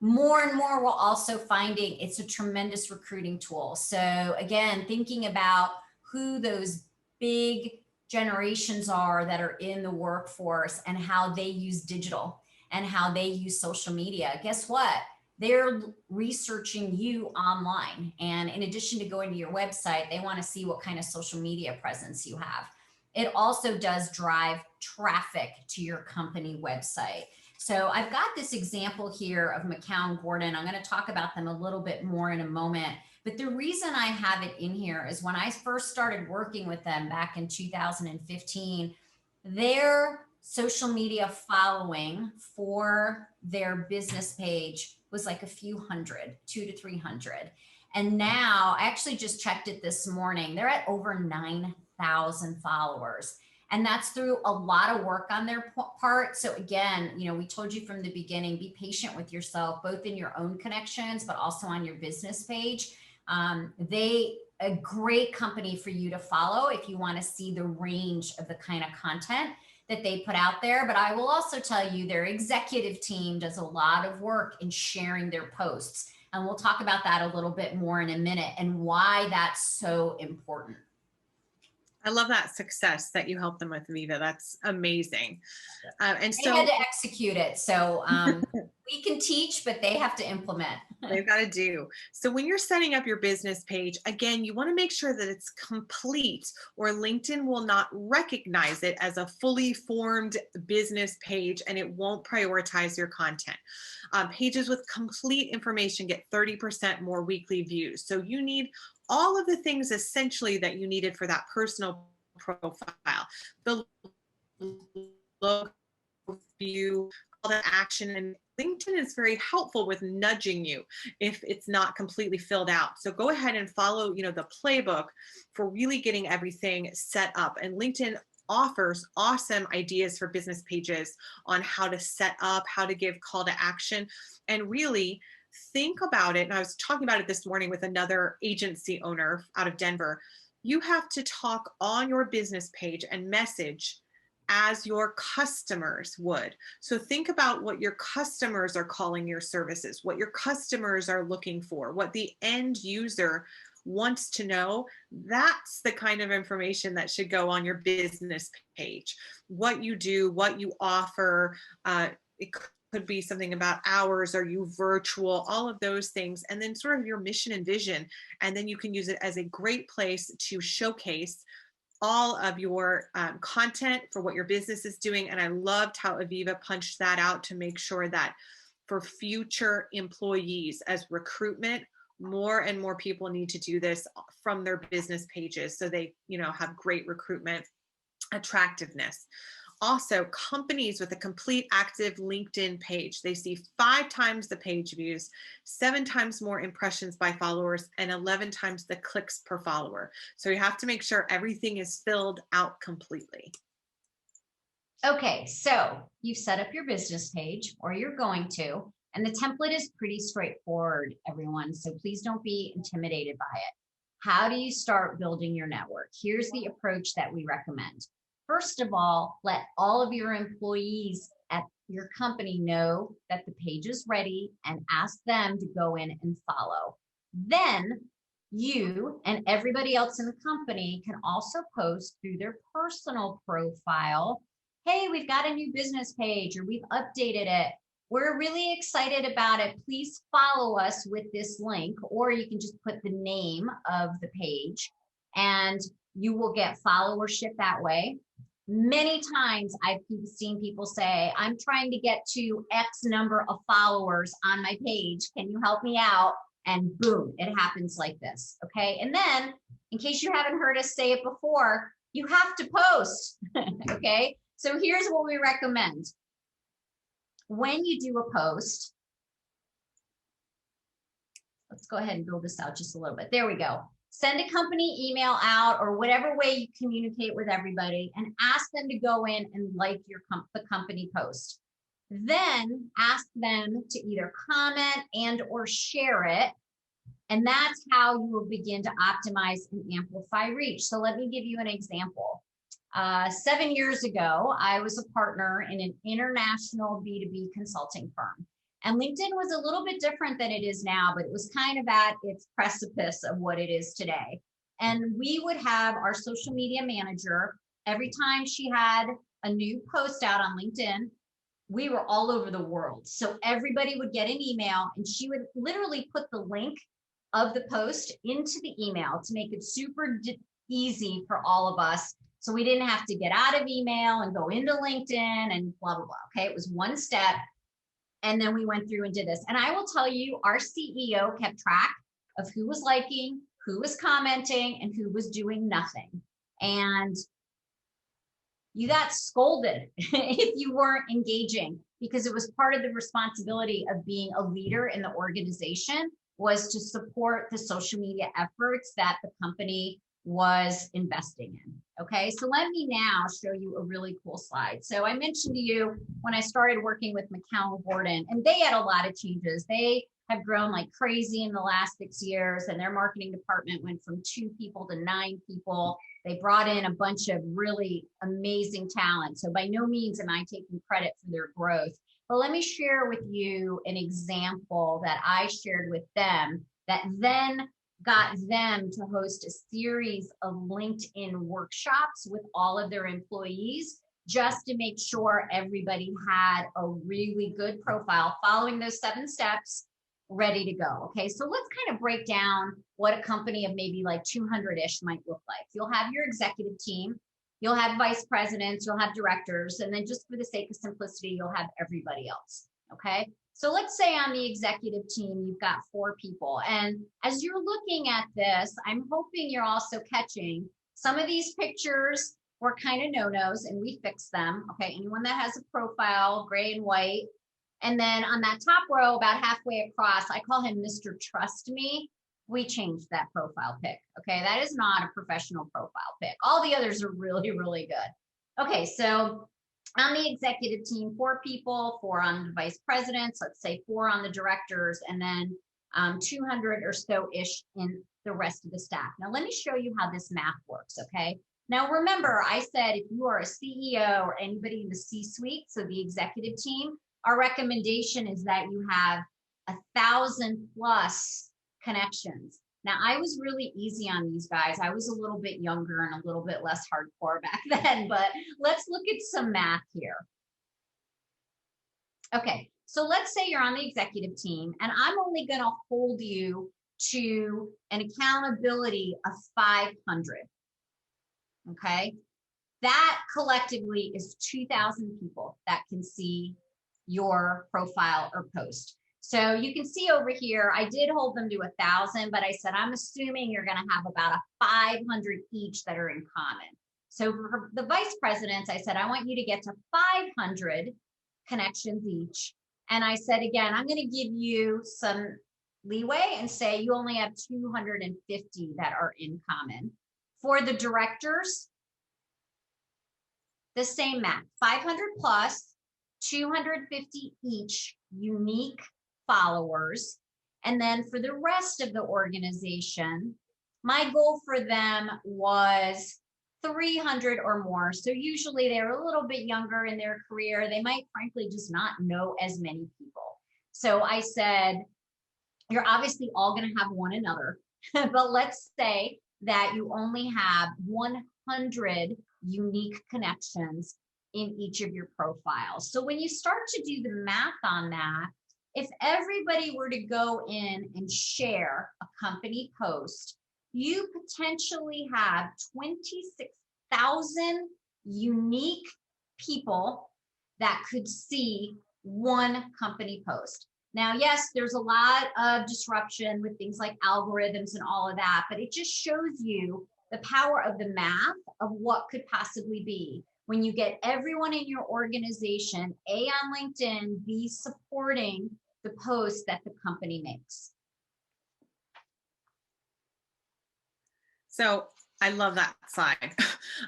More and more, we're also finding it's a tremendous recruiting tool. So again, thinking about who those big generations are that are in the workforce and how they use digital and how they use social media. Guess what? They're researching you online. And in addition to going to your website, they want to see what kind of social media presence you have. It also does drive traffic to your company website. So I've got this example here of McCown Gordon. I'm going to talk about them a little bit more in a moment. But the reason I have it in here is when I first started working with them back in 2015, their social media following for their business page was like a few hundred, 200 to 300. And now, I actually just checked it this morning, they're at over 9,000 followers. And that's through a lot of work on their part. So again, we told you from the beginning, be patient with yourself, both in your own connections, but also on your business page. A great company for you to follow if you want to see the range of the kind of content that they put out there. But I will also tell you their executive team does a lot of work in sharing their posts. And we'll talk about that a little bit more in a minute and why that's so important. I love that success that you helped them with, Aviva. That's amazing. And so they had to execute it. So we can teach, but they have to implement. They've got to do. So when you're setting up your business page, again, you want to make sure that it's complete, or LinkedIn will not recognize it as a fully formed business page, and it won't prioritize your content. Pages with complete information get 30% more weekly views. So you need all of the things essentially that you needed for that personal profile. The logo, view, call to action, and LinkedIn is very helpful with nudging you if it's not completely filled out. So go ahead and follow, the playbook for really getting everything set up. And LinkedIn offers awesome ideas for business pages on how to set up, how to give call to action, and really think about it. And I was talking about it this morning with another agency owner out of Denver. You have to talk on your business page and message as your customers would. So think about what your customers are calling your services, what your customers are looking for, what the end user wants to know. That's the kind of information that should go on your business page. What you do, what you offer, it could be something about hours, are you virtual, all of those things, and then sort of your mission and vision. And then you can use it as a great place to showcase all of your content for what your business is doing. And I loved how Aviva punched that out to make sure that for future employees as recruitment, more and more people need to do this from their business pages so they, have great recruitment attractiveness. Also, companies with a complete active LinkedIn page, they see 5 times the page views, 7 times more impressions by followers, and 11 times the clicks per follower. So you have to make sure everything is filled out completely. Okay, so you've set up your business page, or you're going to, and the template is pretty straightforward, everyone. So please don't be intimidated by it. How do you start building your network? Here's the approach that we recommend. First of all, let all of your employees at your company know that the page is ready and ask them to go in and follow. Then you and everybody else in the company can also post through their personal profile, hey, we've got a new business page, or we've updated it. We're really excited about it. Please follow us with this link, or you can just put the name of the page and you will get followership that way. Many times I've seen people say, I'm trying to get to X number of followers on my page. Can you help me out? And boom, it happens like this. Okay. And then in case you haven't heard us say it before, you have to post. Okay. So here's what we recommend. When you do a post, let's go ahead and build this out just a little bit. There we go. Send a company email out, or whatever way you communicate with everybody, and ask them to go in and like the company post. Then ask them to either comment and or share it. And that's how you will begin to optimize and amplify reach. So let me give you an example. 7 years ago, I was a partner in an international B2B consulting firm. And LinkedIn was a little bit different than it is now, but it was kind of at its precipice of what it is today. And we would have our social media manager, every time she had a new post out on LinkedIn, we were all over the world. So everybody would get an email, and she would literally put the link of the post into the email to make it super easy for all of us. So we didn't have to get out of email and go into LinkedIn and blah, blah, blah. Okay, it was one step. And then we went through and did this. And I will tell you, our CEO kept track of who was liking, who was commenting, and who was doing nothing. And you got scolded if you weren't engaging, because it was part of the responsibility of being a leader in the organization, was to support the social media efforts that the company was investing in. Okay, so let me now show you a really cool slide. So I mentioned to you when I started working with McCown Gordon, and they had a lot of changes. They have grown like crazy in the last 6 years, and their marketing department went from 2 people to 9 people. They brought in a bunch of really amazing talent. So by no means am I taking credit for their growth, but let me share with you an example that I shared with them that then got them to host a series of LinkedIn workshops with all of their employees, just to make sure everybody had a really good profile following those 7 steps, ready to go. Okay, so let's kind of break down what a company of maybe like 200-ish might look like. You'll have your executive team, you'll have vice presidents, you'll have directors, and then just for the sake of simplicity, you'll have everybody else. Okay, so let's say on the executive team, you've got 4 people. And as you're looking at this, I'm hoping you're also catching some of these pictures were kind of no-nos, and we fixed them. Okay, anyone that has a profile, gray and white. And then on that top row, about halfway across, I call him Mr. Trust Me. We changed that profile pic. Okay, that is not a professional profile pic. All the others are really, really good. Okay, so On the executive team, 4 people, 4 on the vice presidents, let's say 4 on the directors, and then 200 or so-ish in the rest of the staff. Now, let me show you how this math works, okay? Now, remember, I said if you are a CEO or anybody in the C-suite, so the executive team, our recommendation is that you have 1,000 plus connections. Now, I was really easy on these guys. I was a little bit younger and a little bit less hardcore back then, but let's look at some math here. Okay, so let's say you're on the executive team, and I'm only going to hold you to an accountability of 500. Okay, that collectively is 2,000 people that can see your profile or post. So you can see over here, I did hold them to 1,000, but I said, I'm assuming you're going to have about a 500 each that are in common. So for the vice presidents, I said, I want you to get to 500 connections each. And I said, again, I'm going to give you some leeway and say you only have 250 that are in common. For the directors, the same math, 500 plus, 250 each unique followers. And then for the rest of the organization, my goal for them was 300 or more. So usually they're a little bit younger in their career. They might frankly just not know as many people. So I said, you're obviously all going to have one another, but let's say that you only have 100 unique connections in each of your profiles. So when you start to do the math on that, if everybody were to go in and share a company post, you potentially have 26,000 unique people that could see one company post. Now, yes, there's a lot of disruption with things like algorithms and all of that, but it just shows you the power of the math of what could possibly be when you get everyone in your organization, A, on LinkedIn, B, supporting the post that the company makes. So I love that slide.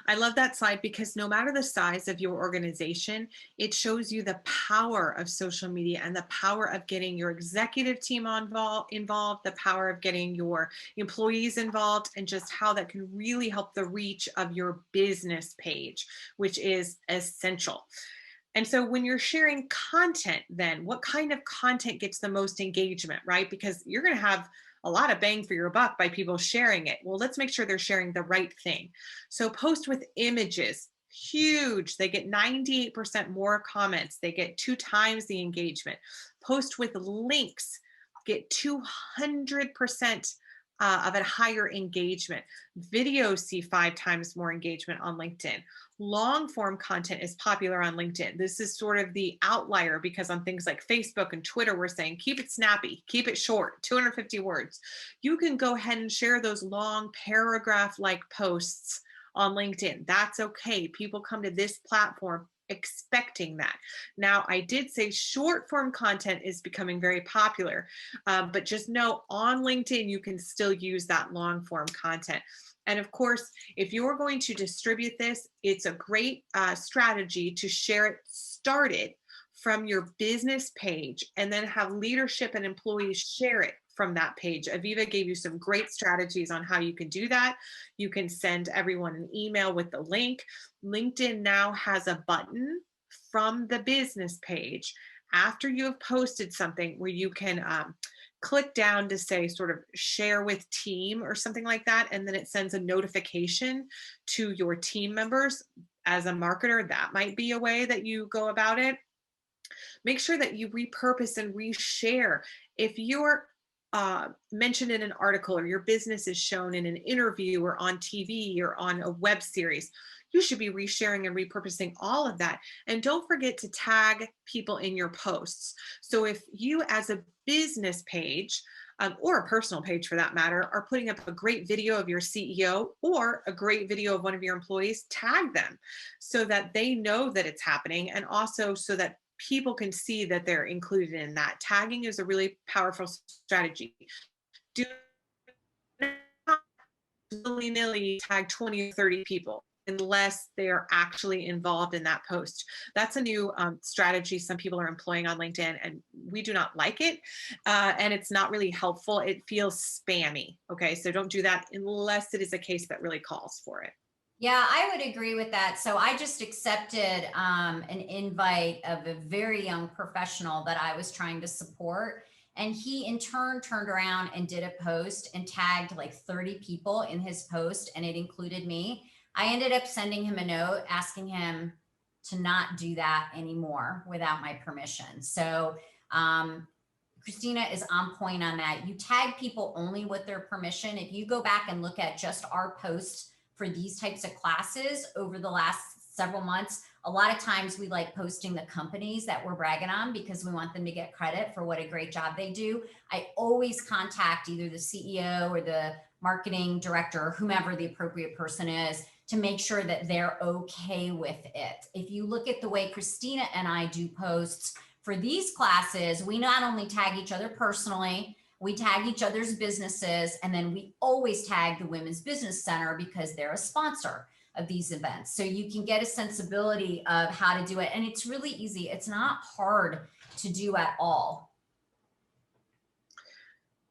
I love that slide because no matter the size of your organization, it shows you the power of social media and the power of getting your executive team involved, the power of getting your employees involved, and just how that can really help the reach of your business page, which is essential. And so when you're sharing content, then what kind of content gets the most engagement, right? Because you're going to have a lot of bang for your buck by people sharing it. Well, let's make sure they're sharing the right thing. So post with images, huge. They get 98% more comments. They get 2 times the engagement. Post with links, get 200% of a higher engagement. Videos see 5 times more engagement on LinkedIn. Long form content is popular on LinkedIn. This is sort of the outlier because on things like Facebook and Twitter, we're saying keep it snappy, keep it short, 250 words. You can go ahead and share those long paragraph-like posts on LinkedIn. That's okay. People come to this platform expecting that. Now, I did say short form content is becoming very popular, but just know on LinkedIn, you can still use that long form content. And of course, if you're going to distribute this, it's a great strategy to share it started from your business page and then have leadership and employees share it from that page. Aviva gave you some great strategies on how you can do that. You can send everyone an email with the link. LinkedIn now has a button from the business page after you have posted something where you can click down to say sort of share with team or something like that. And then it sends a notification to your team members. As a marketer, that might be a way that you go about it. Make sure that you repurpose and reshare. If you're mentioned in an article or your business is shown in an interview or on TV or on a web series, you should be resharing and repurposing all of that. And don't forget to tag people in your posts. So if you as a business page or a personal page for that matter, are putting up a great video of your CEO or a great video of one of your employees, tag them so that they know that it's happening, and also so that people can see that they're included in that. Tagging is a really powerful strategy. Do not willy-nilly tag 20 or 30 people. unless they are actually involved in that post. That's a new strategy some people are employing on LinkedIn, and we do not like it. And it's not really helpful. It feels spammy. Okay, so don't do that unless it is a case that really calls for it. Yeah, I would agree with that. So I just accepted an invite of a very young professional that I was trying to support. And he in turn turned around and did a post and tagged like 30 people in his post, and it included me. I ended up sending him a note asking him to not do that anymore without my permission. So Christina is on point on that. You tag people only with their permission. If you go back and look at just our posts for these types of classes over the last several months, a lot of times we like posting the companies that we're bragging on because we want them to get credit for what a great job they do. I always contact either the CEO or the marketing director or whomever the appropriate person is to make sure that they're okay with it. If you look at the way Christina and I do posts for these classes, we not only tag each other personally, we tag each other's businesses, and then we always tag the Women's Business Center because they're a sponsor of these events. So you can get a sensibility of how to do it. And it's really easy. It's not hard to do at all.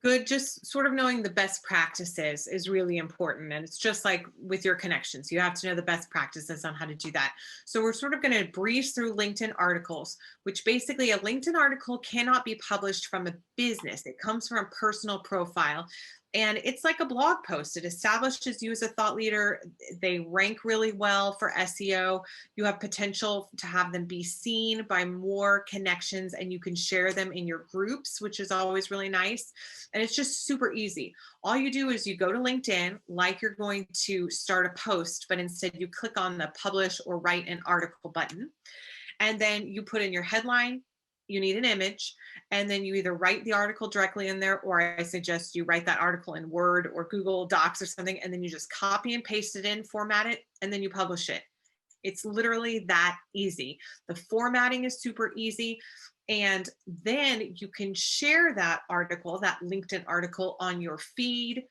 Good. Just sort of knowing the best practices is really important. And it's just like with your connections, you have to know the best practices on how to do that. So we're sort of going to breeze through LinkedIn articles, which basically a LinkedIn article cannot be published from a business. It comes from a personal profile. And it's like a blog post. It establishes you as a thought leader. They rank really well for SEO. You have potential to have them be seen by more connections, and you can share them in your groups, which is always really nice. And it's just super easy. All you do is you go to LinkedIn like you're going to start a post, but instead you click on the publish or write an article button. And then you put in your headline. You need an image, and then you either write the article directly in there, or I suggest you write that article in Word or Google Docs or something, and then you just copy and paste it in, format it, and then you publish it. It's literally that easy. The formatting is super easy. And then you can share that article, that LinkedIn article, on your feed.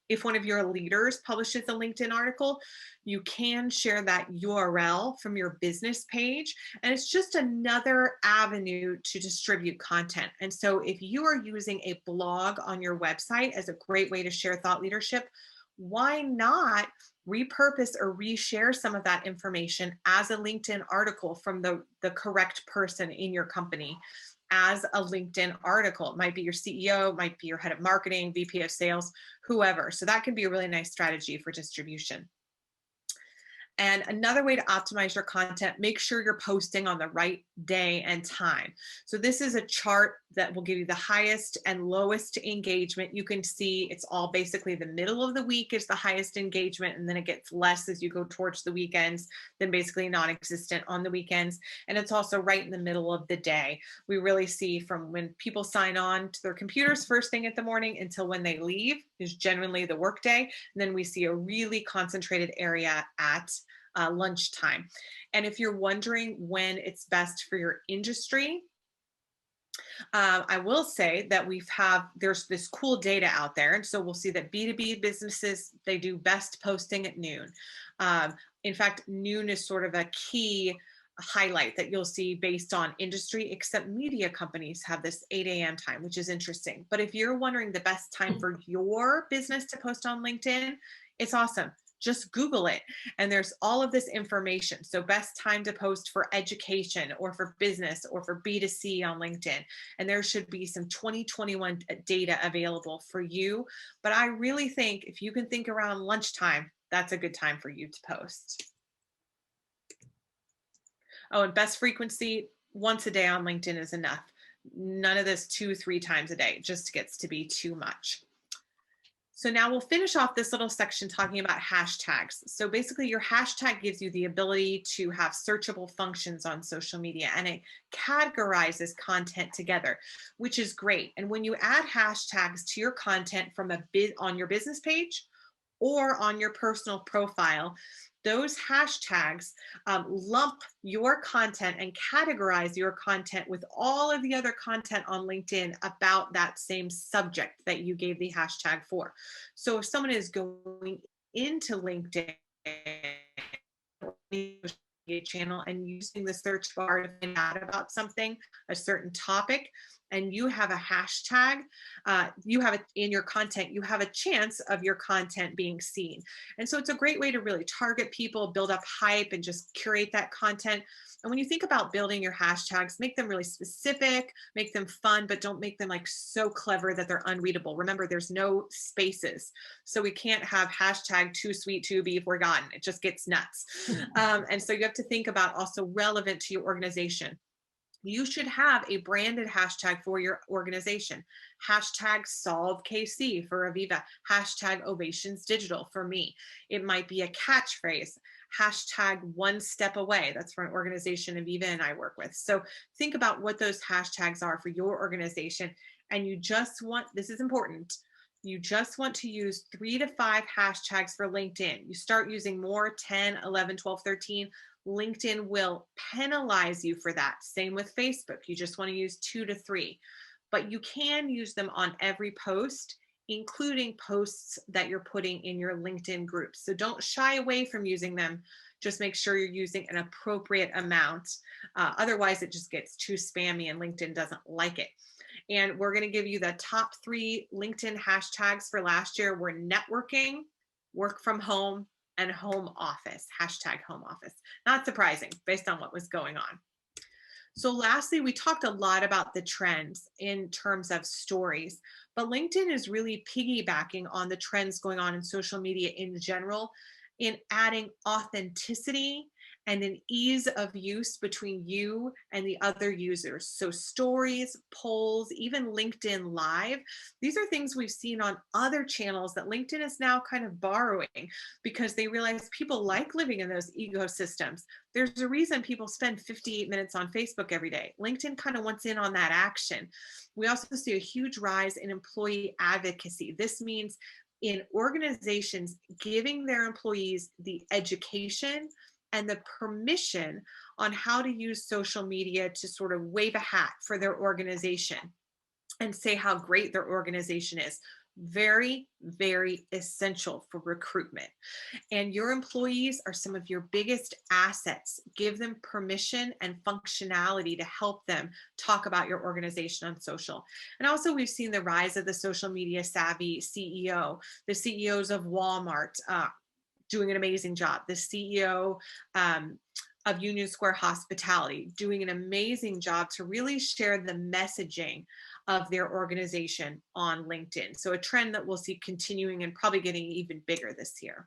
If one of your leaders publishes a LinkedIn article, you can share that URL from your business page, and it's just another avenue to distribute content. And so if you are using a blog on your website as a great way to share thought leadership, why not repurpose or reshare some of that information as a LinkedIn article from the correct person in your company as a LinkedIn article? It might be your CEO, it might be your head of marketing, VP of sales, whoever. So that can be a really nice strategy for distribution. And another way to optimize your content, make sure you're posting on the right day and time. So this is a chart that will give you the highest and lowest engagement. You can see it's all basically the middle of the week is the highest engagement, and then it gets less as you go towards the weekends, then basically non-existent on the weekends. And it's also right in the middle of the day. We really see from when people sign on to their computers first thing at the morning until when they leave is generally the workday. And then we see a really concentrated area at lunchtime. And if you're wondering when it's best for your industry, I will say that there's this cool data out there. And so we'll see that B2B businesses, they do best posting at noon. In fact, noon is sort of a key highlight that you'll see based on industry, except media companies have this 8 a.m. time, which is interesting. But if you're wondering the best time for your business to post on LinkedIn, it's awesome. Just Google it, and there's all of this information. So best time to post for education or for business or for B2C on LinkedIn. And there should be some 2021 data available for you. But I really think if you can think around lunchtime, that's a good time for you to post. Oh, and best frequency, once a day on LinkedIn is enough. None of this 2-3 times a day, just gets to be too much. So now we'll finish off this little section talking about hashtags. So basically your hashtag gives you the ability to have searchable functions on social media, and it categorizes content together, which is great. And when you add hashtags to your content from on your business page or on your personal profile, those hashtags lump your content and categorize your content with all of the other content on LinkedIn about that same subject that you gave the hashtag for. So if someone is going into LinkedIn social media channel and using the search bar to find out about something, a certain topic, and you have a hashtag, you have it in your content, you have a chance of your content being seen. And so it's a great way to really target people, build up hype, and just curate that content. And when you think about building your hashtags, make them really specific, make them fun, but don't make them like so clever that they're unreadable. Remember, there's no spaces. So we can't have hashtag too sweet to be forgotten. It just gets nuts. And so you have to think about also relevant to your organization. You should have a branded hashtag for your organization. Hashtag Solve KC for Aviva. Hashtag Ovations Digital for me. It might be a catchphrase. Hashtag One Step Away. That's for an organization Aviva and I work with. So think about what those hashtags are for your organization. And you just want, this is important, you just want to use 3 to 5 hashtags for LinkedIn. You start using more, 10, 11, 12, 13. LinkedIn will penalize you for that. Same with Facebook. You just want to use 2 to 3, but you can use them on every post, including posts that you're putting in your LinkedIn groups. So don't shy away from using them. Just make sure you're using an appropriate amount. Otherwise, it just gets too spammy and LinkedIn doesn't like it. And we're going to give you the top 3 LinkedIn hashtags for last year. We're networking, work from home, and home office, hashtag home office. Not surprising based on what was going on. So lastly, we talked a lot about the trends in terms of stories, but LinkedIn is really piggybacking on the trends going on in social media in general in adding authenticity and an ease of use between you and the other users. So stories, polls, even LinkedIn Live, these are things we've seen on other channels that LinkedIn is now kind of borrowing because they realize people like living in those ecosystems. There's a reason people spend 58 minutes on Facebook every day. LinkedIn kind of wants in on that action. We also see a huge rise in employee advocacy. This means in organizations giving their employees the education and the permission on how to use social media to sort of wave a hat for their organization and say how great their organization is. Very, very essential for recruitment. And your employees are some of your biggest assets. Give them permission and functionality to help them talk about your organization on social. And also we've seen the rise of the social media savvy CEO, the CEOs of Walmart, doing an amazing job. The CEO of Union Square Hospitality doing an amazing job to really share the messaging of their organization on LinkedIn. So a trend that we'll see continuing and probably getting even bigger this year.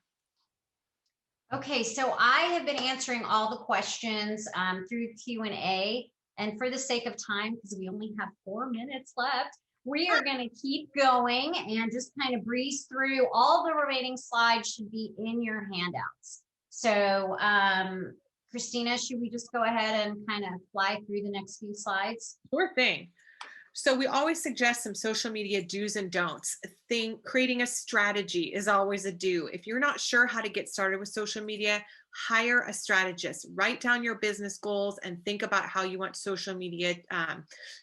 Okay, so I have been answering all the questions through Q&A, and for the sake of time, because we only have 4 minutes left, we are going to keep going and just kind of breeze through. All the remaining slides should be in your handouts. So Christina, should we just go ahead and kind of fly through the next few slides? Sure thing. So we always suggest some social media do's and don'ts. Creating a strategy is always a do. If you're not sure how to get started with social media, hire a strategist. Write down your business goals and think about how you want social media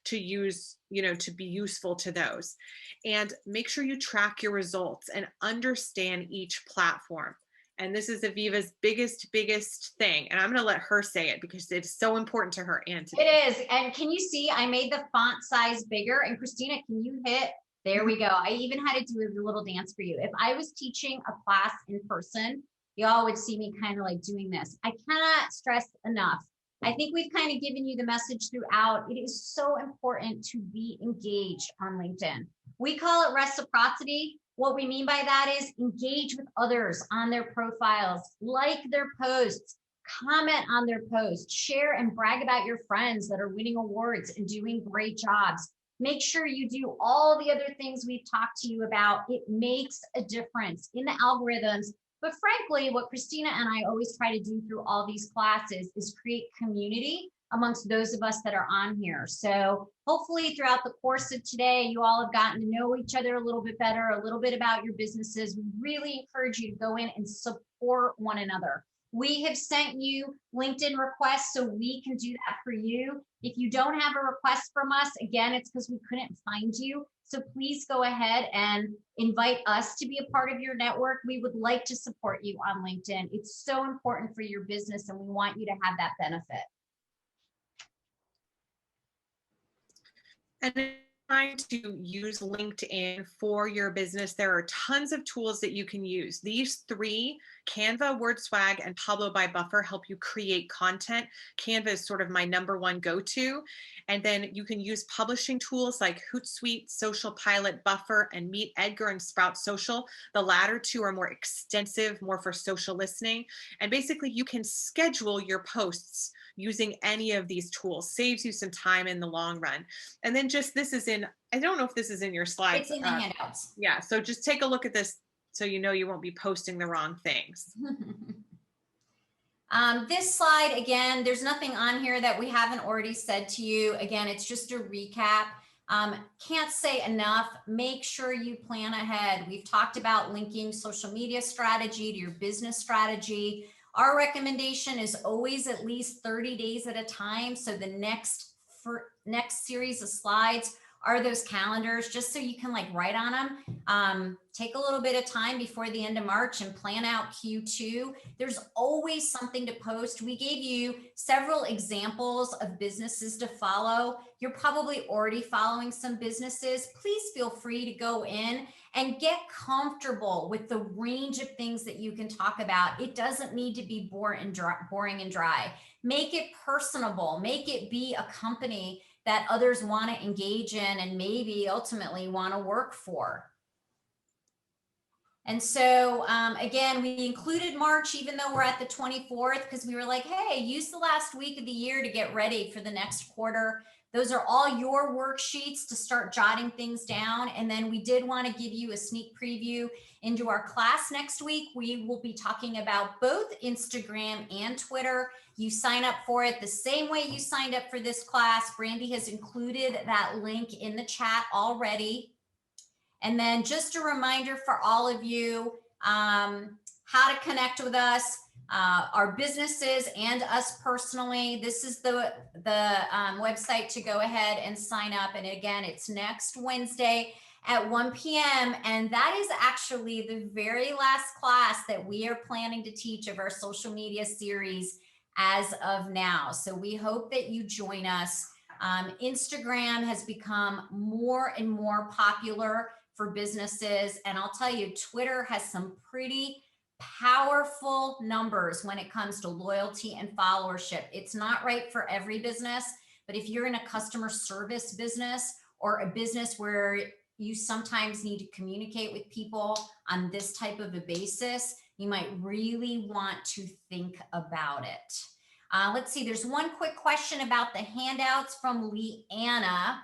to use, to be useful to those. And make sure you track your results and understand each platform. And this is Aviva's biggest thing. And I'm going to let her say it because it's so important to her and to me. It is. And can you see, I made the font size bigger. And Christina, can you hit? There we go. I even had to do a little dance for you. If I was teaching a class in person, y'all would see me kind of like doing this. I cannot stress enough. I think we've kind of given you the message throughout. It is so important to be engaged on LinkedIn. We call it reciprocity. What we mean by that is engage with others on their profiles, like their posts, comment on their posts, share and brag about your friends that are winning awards and doing great jobs. Make sure you do all the other things we've talked to you about. It makes a difference in the algorithms. But frankly, what Christina and I always try to do through all these classes is create community amongst those of us that are on here. So hopefully throughout the course of today, you all have gotten to know each other a little bit better, a little bit about your businesses. We really encourage you to go in and support one another. We have sent you LinkedIn requests so we can do that for you. If you don't have a request from us, again, it's because we couldn't find you. So please go ahead and invite us to be a part of your network. We would like to support you on LinkedIn. It's so important for your business, and we want you to have that benefit. And if you're trying to use LinkedIn for your business, there are tons of tools that you can use. These three, Canva, WordSwag, and Pablo by Buffer, help you create content. Canva is sort of my number one go-to. And then you can use publishing tools like Hootsuite, Social Pilot, Buffer, and Meet Edgar and Sprout Social. The latter two are more extensive, more for social listening. And basically you can schedule your posts using any of these tools. Saves you some time in the long run. And then just, this is in, I don't know if this is in your slides. It's in the handouts. Yeah, so just take a look at this so you know you won't be posting the wrong things. This slide, again, there's nothing on here that we haven't already said to you. Again, it's just a recap. Can't say enough. Make sure you plan ahead. We've talked about linking social media strategy to your business strategy. Our recommendation is always at least 30 days at a time. So the next series of slides are those calendars, just so you can like write on them. Take a little bit of time before the end of March and plan out Q2. There's always something to post. We gave you several examples of businesses to follow. You're probably already following some businesses. Please feel free to go in and get comfortable with the range of things that you can talk about. It doesn't need to be boring and dry. Make it personable. Make it be a company that others want to engage in and maybe ultimately want to work for. And so again, we included March, even though we're at the 24th, because we were like, hey, use the last week of the year to get ready for the next quarter. Those are all your worksheets to start jotting things down. And then we did want to give you a sneak preview into our class next week. We will be talking about both Instagram and Twitter. You sign up for it the same way you signed up for this class. Brandy has included that link in the chat already. And then just a reminder for all of you, how to connect with us, our businesses and us personally. This is the website to go ahead and sign up. And again, it's next Wednesday at 1 p.m. And that is actually the very last class that we are planning to teach of our social media series as of now. So we hope that you join us. Instagram has become more and more popular for businesses. And I'll tell you, Twitter has some pretty powerful numbers when it comes to loyalty and followership. It's not right for every business, but if you're in a customer service business or a business where you sometimes need to communicate with people on this type of a basis, you might really want to think about it. Let's see, there's one quick question about the handouts from Leanna.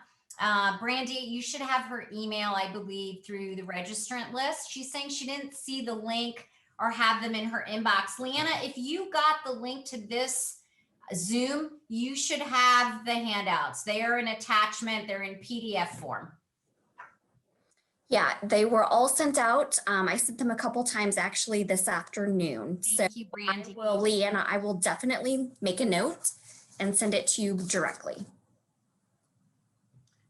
Brandy, you should have her email, I believe, through the registrant list. She's saying she didn't see the link or have them in her inbox. Leanna, if you got the link to this Zoom, you should have the handouts. They are an attachment. They're in PDF form. Yeah, they were all sent out. I sent them a couple times actually this afternoon. Thank you, Brandy. Leanna, I will definitely make a note and send it to you directly.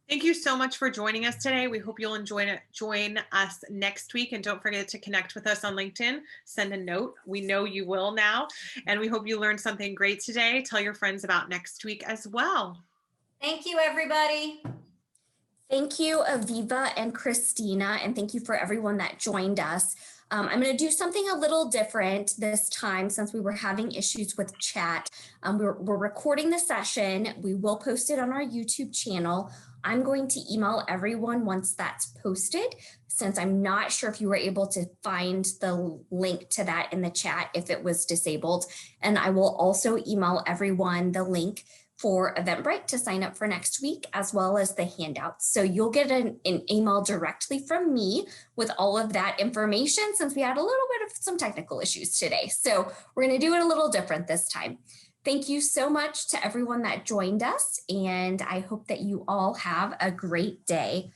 Thank you so much for joining us today. We hope you'll join us next week. And don't forget to connect with us on LinkedIn. Send a note. We know you will now. And we hope you learned something great today. Tell your friends about next week as well. Thank you, everybody. Thank you, Aviva and Christina, and thank you for everyone that joined us. I'm going to do something a little different this time since we were having issues with chat. We're recording the session. We will post it on our YouTube channel. I'm going to email everyone once that's posted, since I'm not sure if you were able to find the link to that in the chat if it was disabled. And I will also email everyone the link for Eventbrite to sign up for next week, as well as the handouts. So you'll get an email directly from me with all of that information, since we had a little bit of some technical issues today. So we're going to do it a little different this time. Thank you so much to everyone that joined us, and I hope that you all have a great day.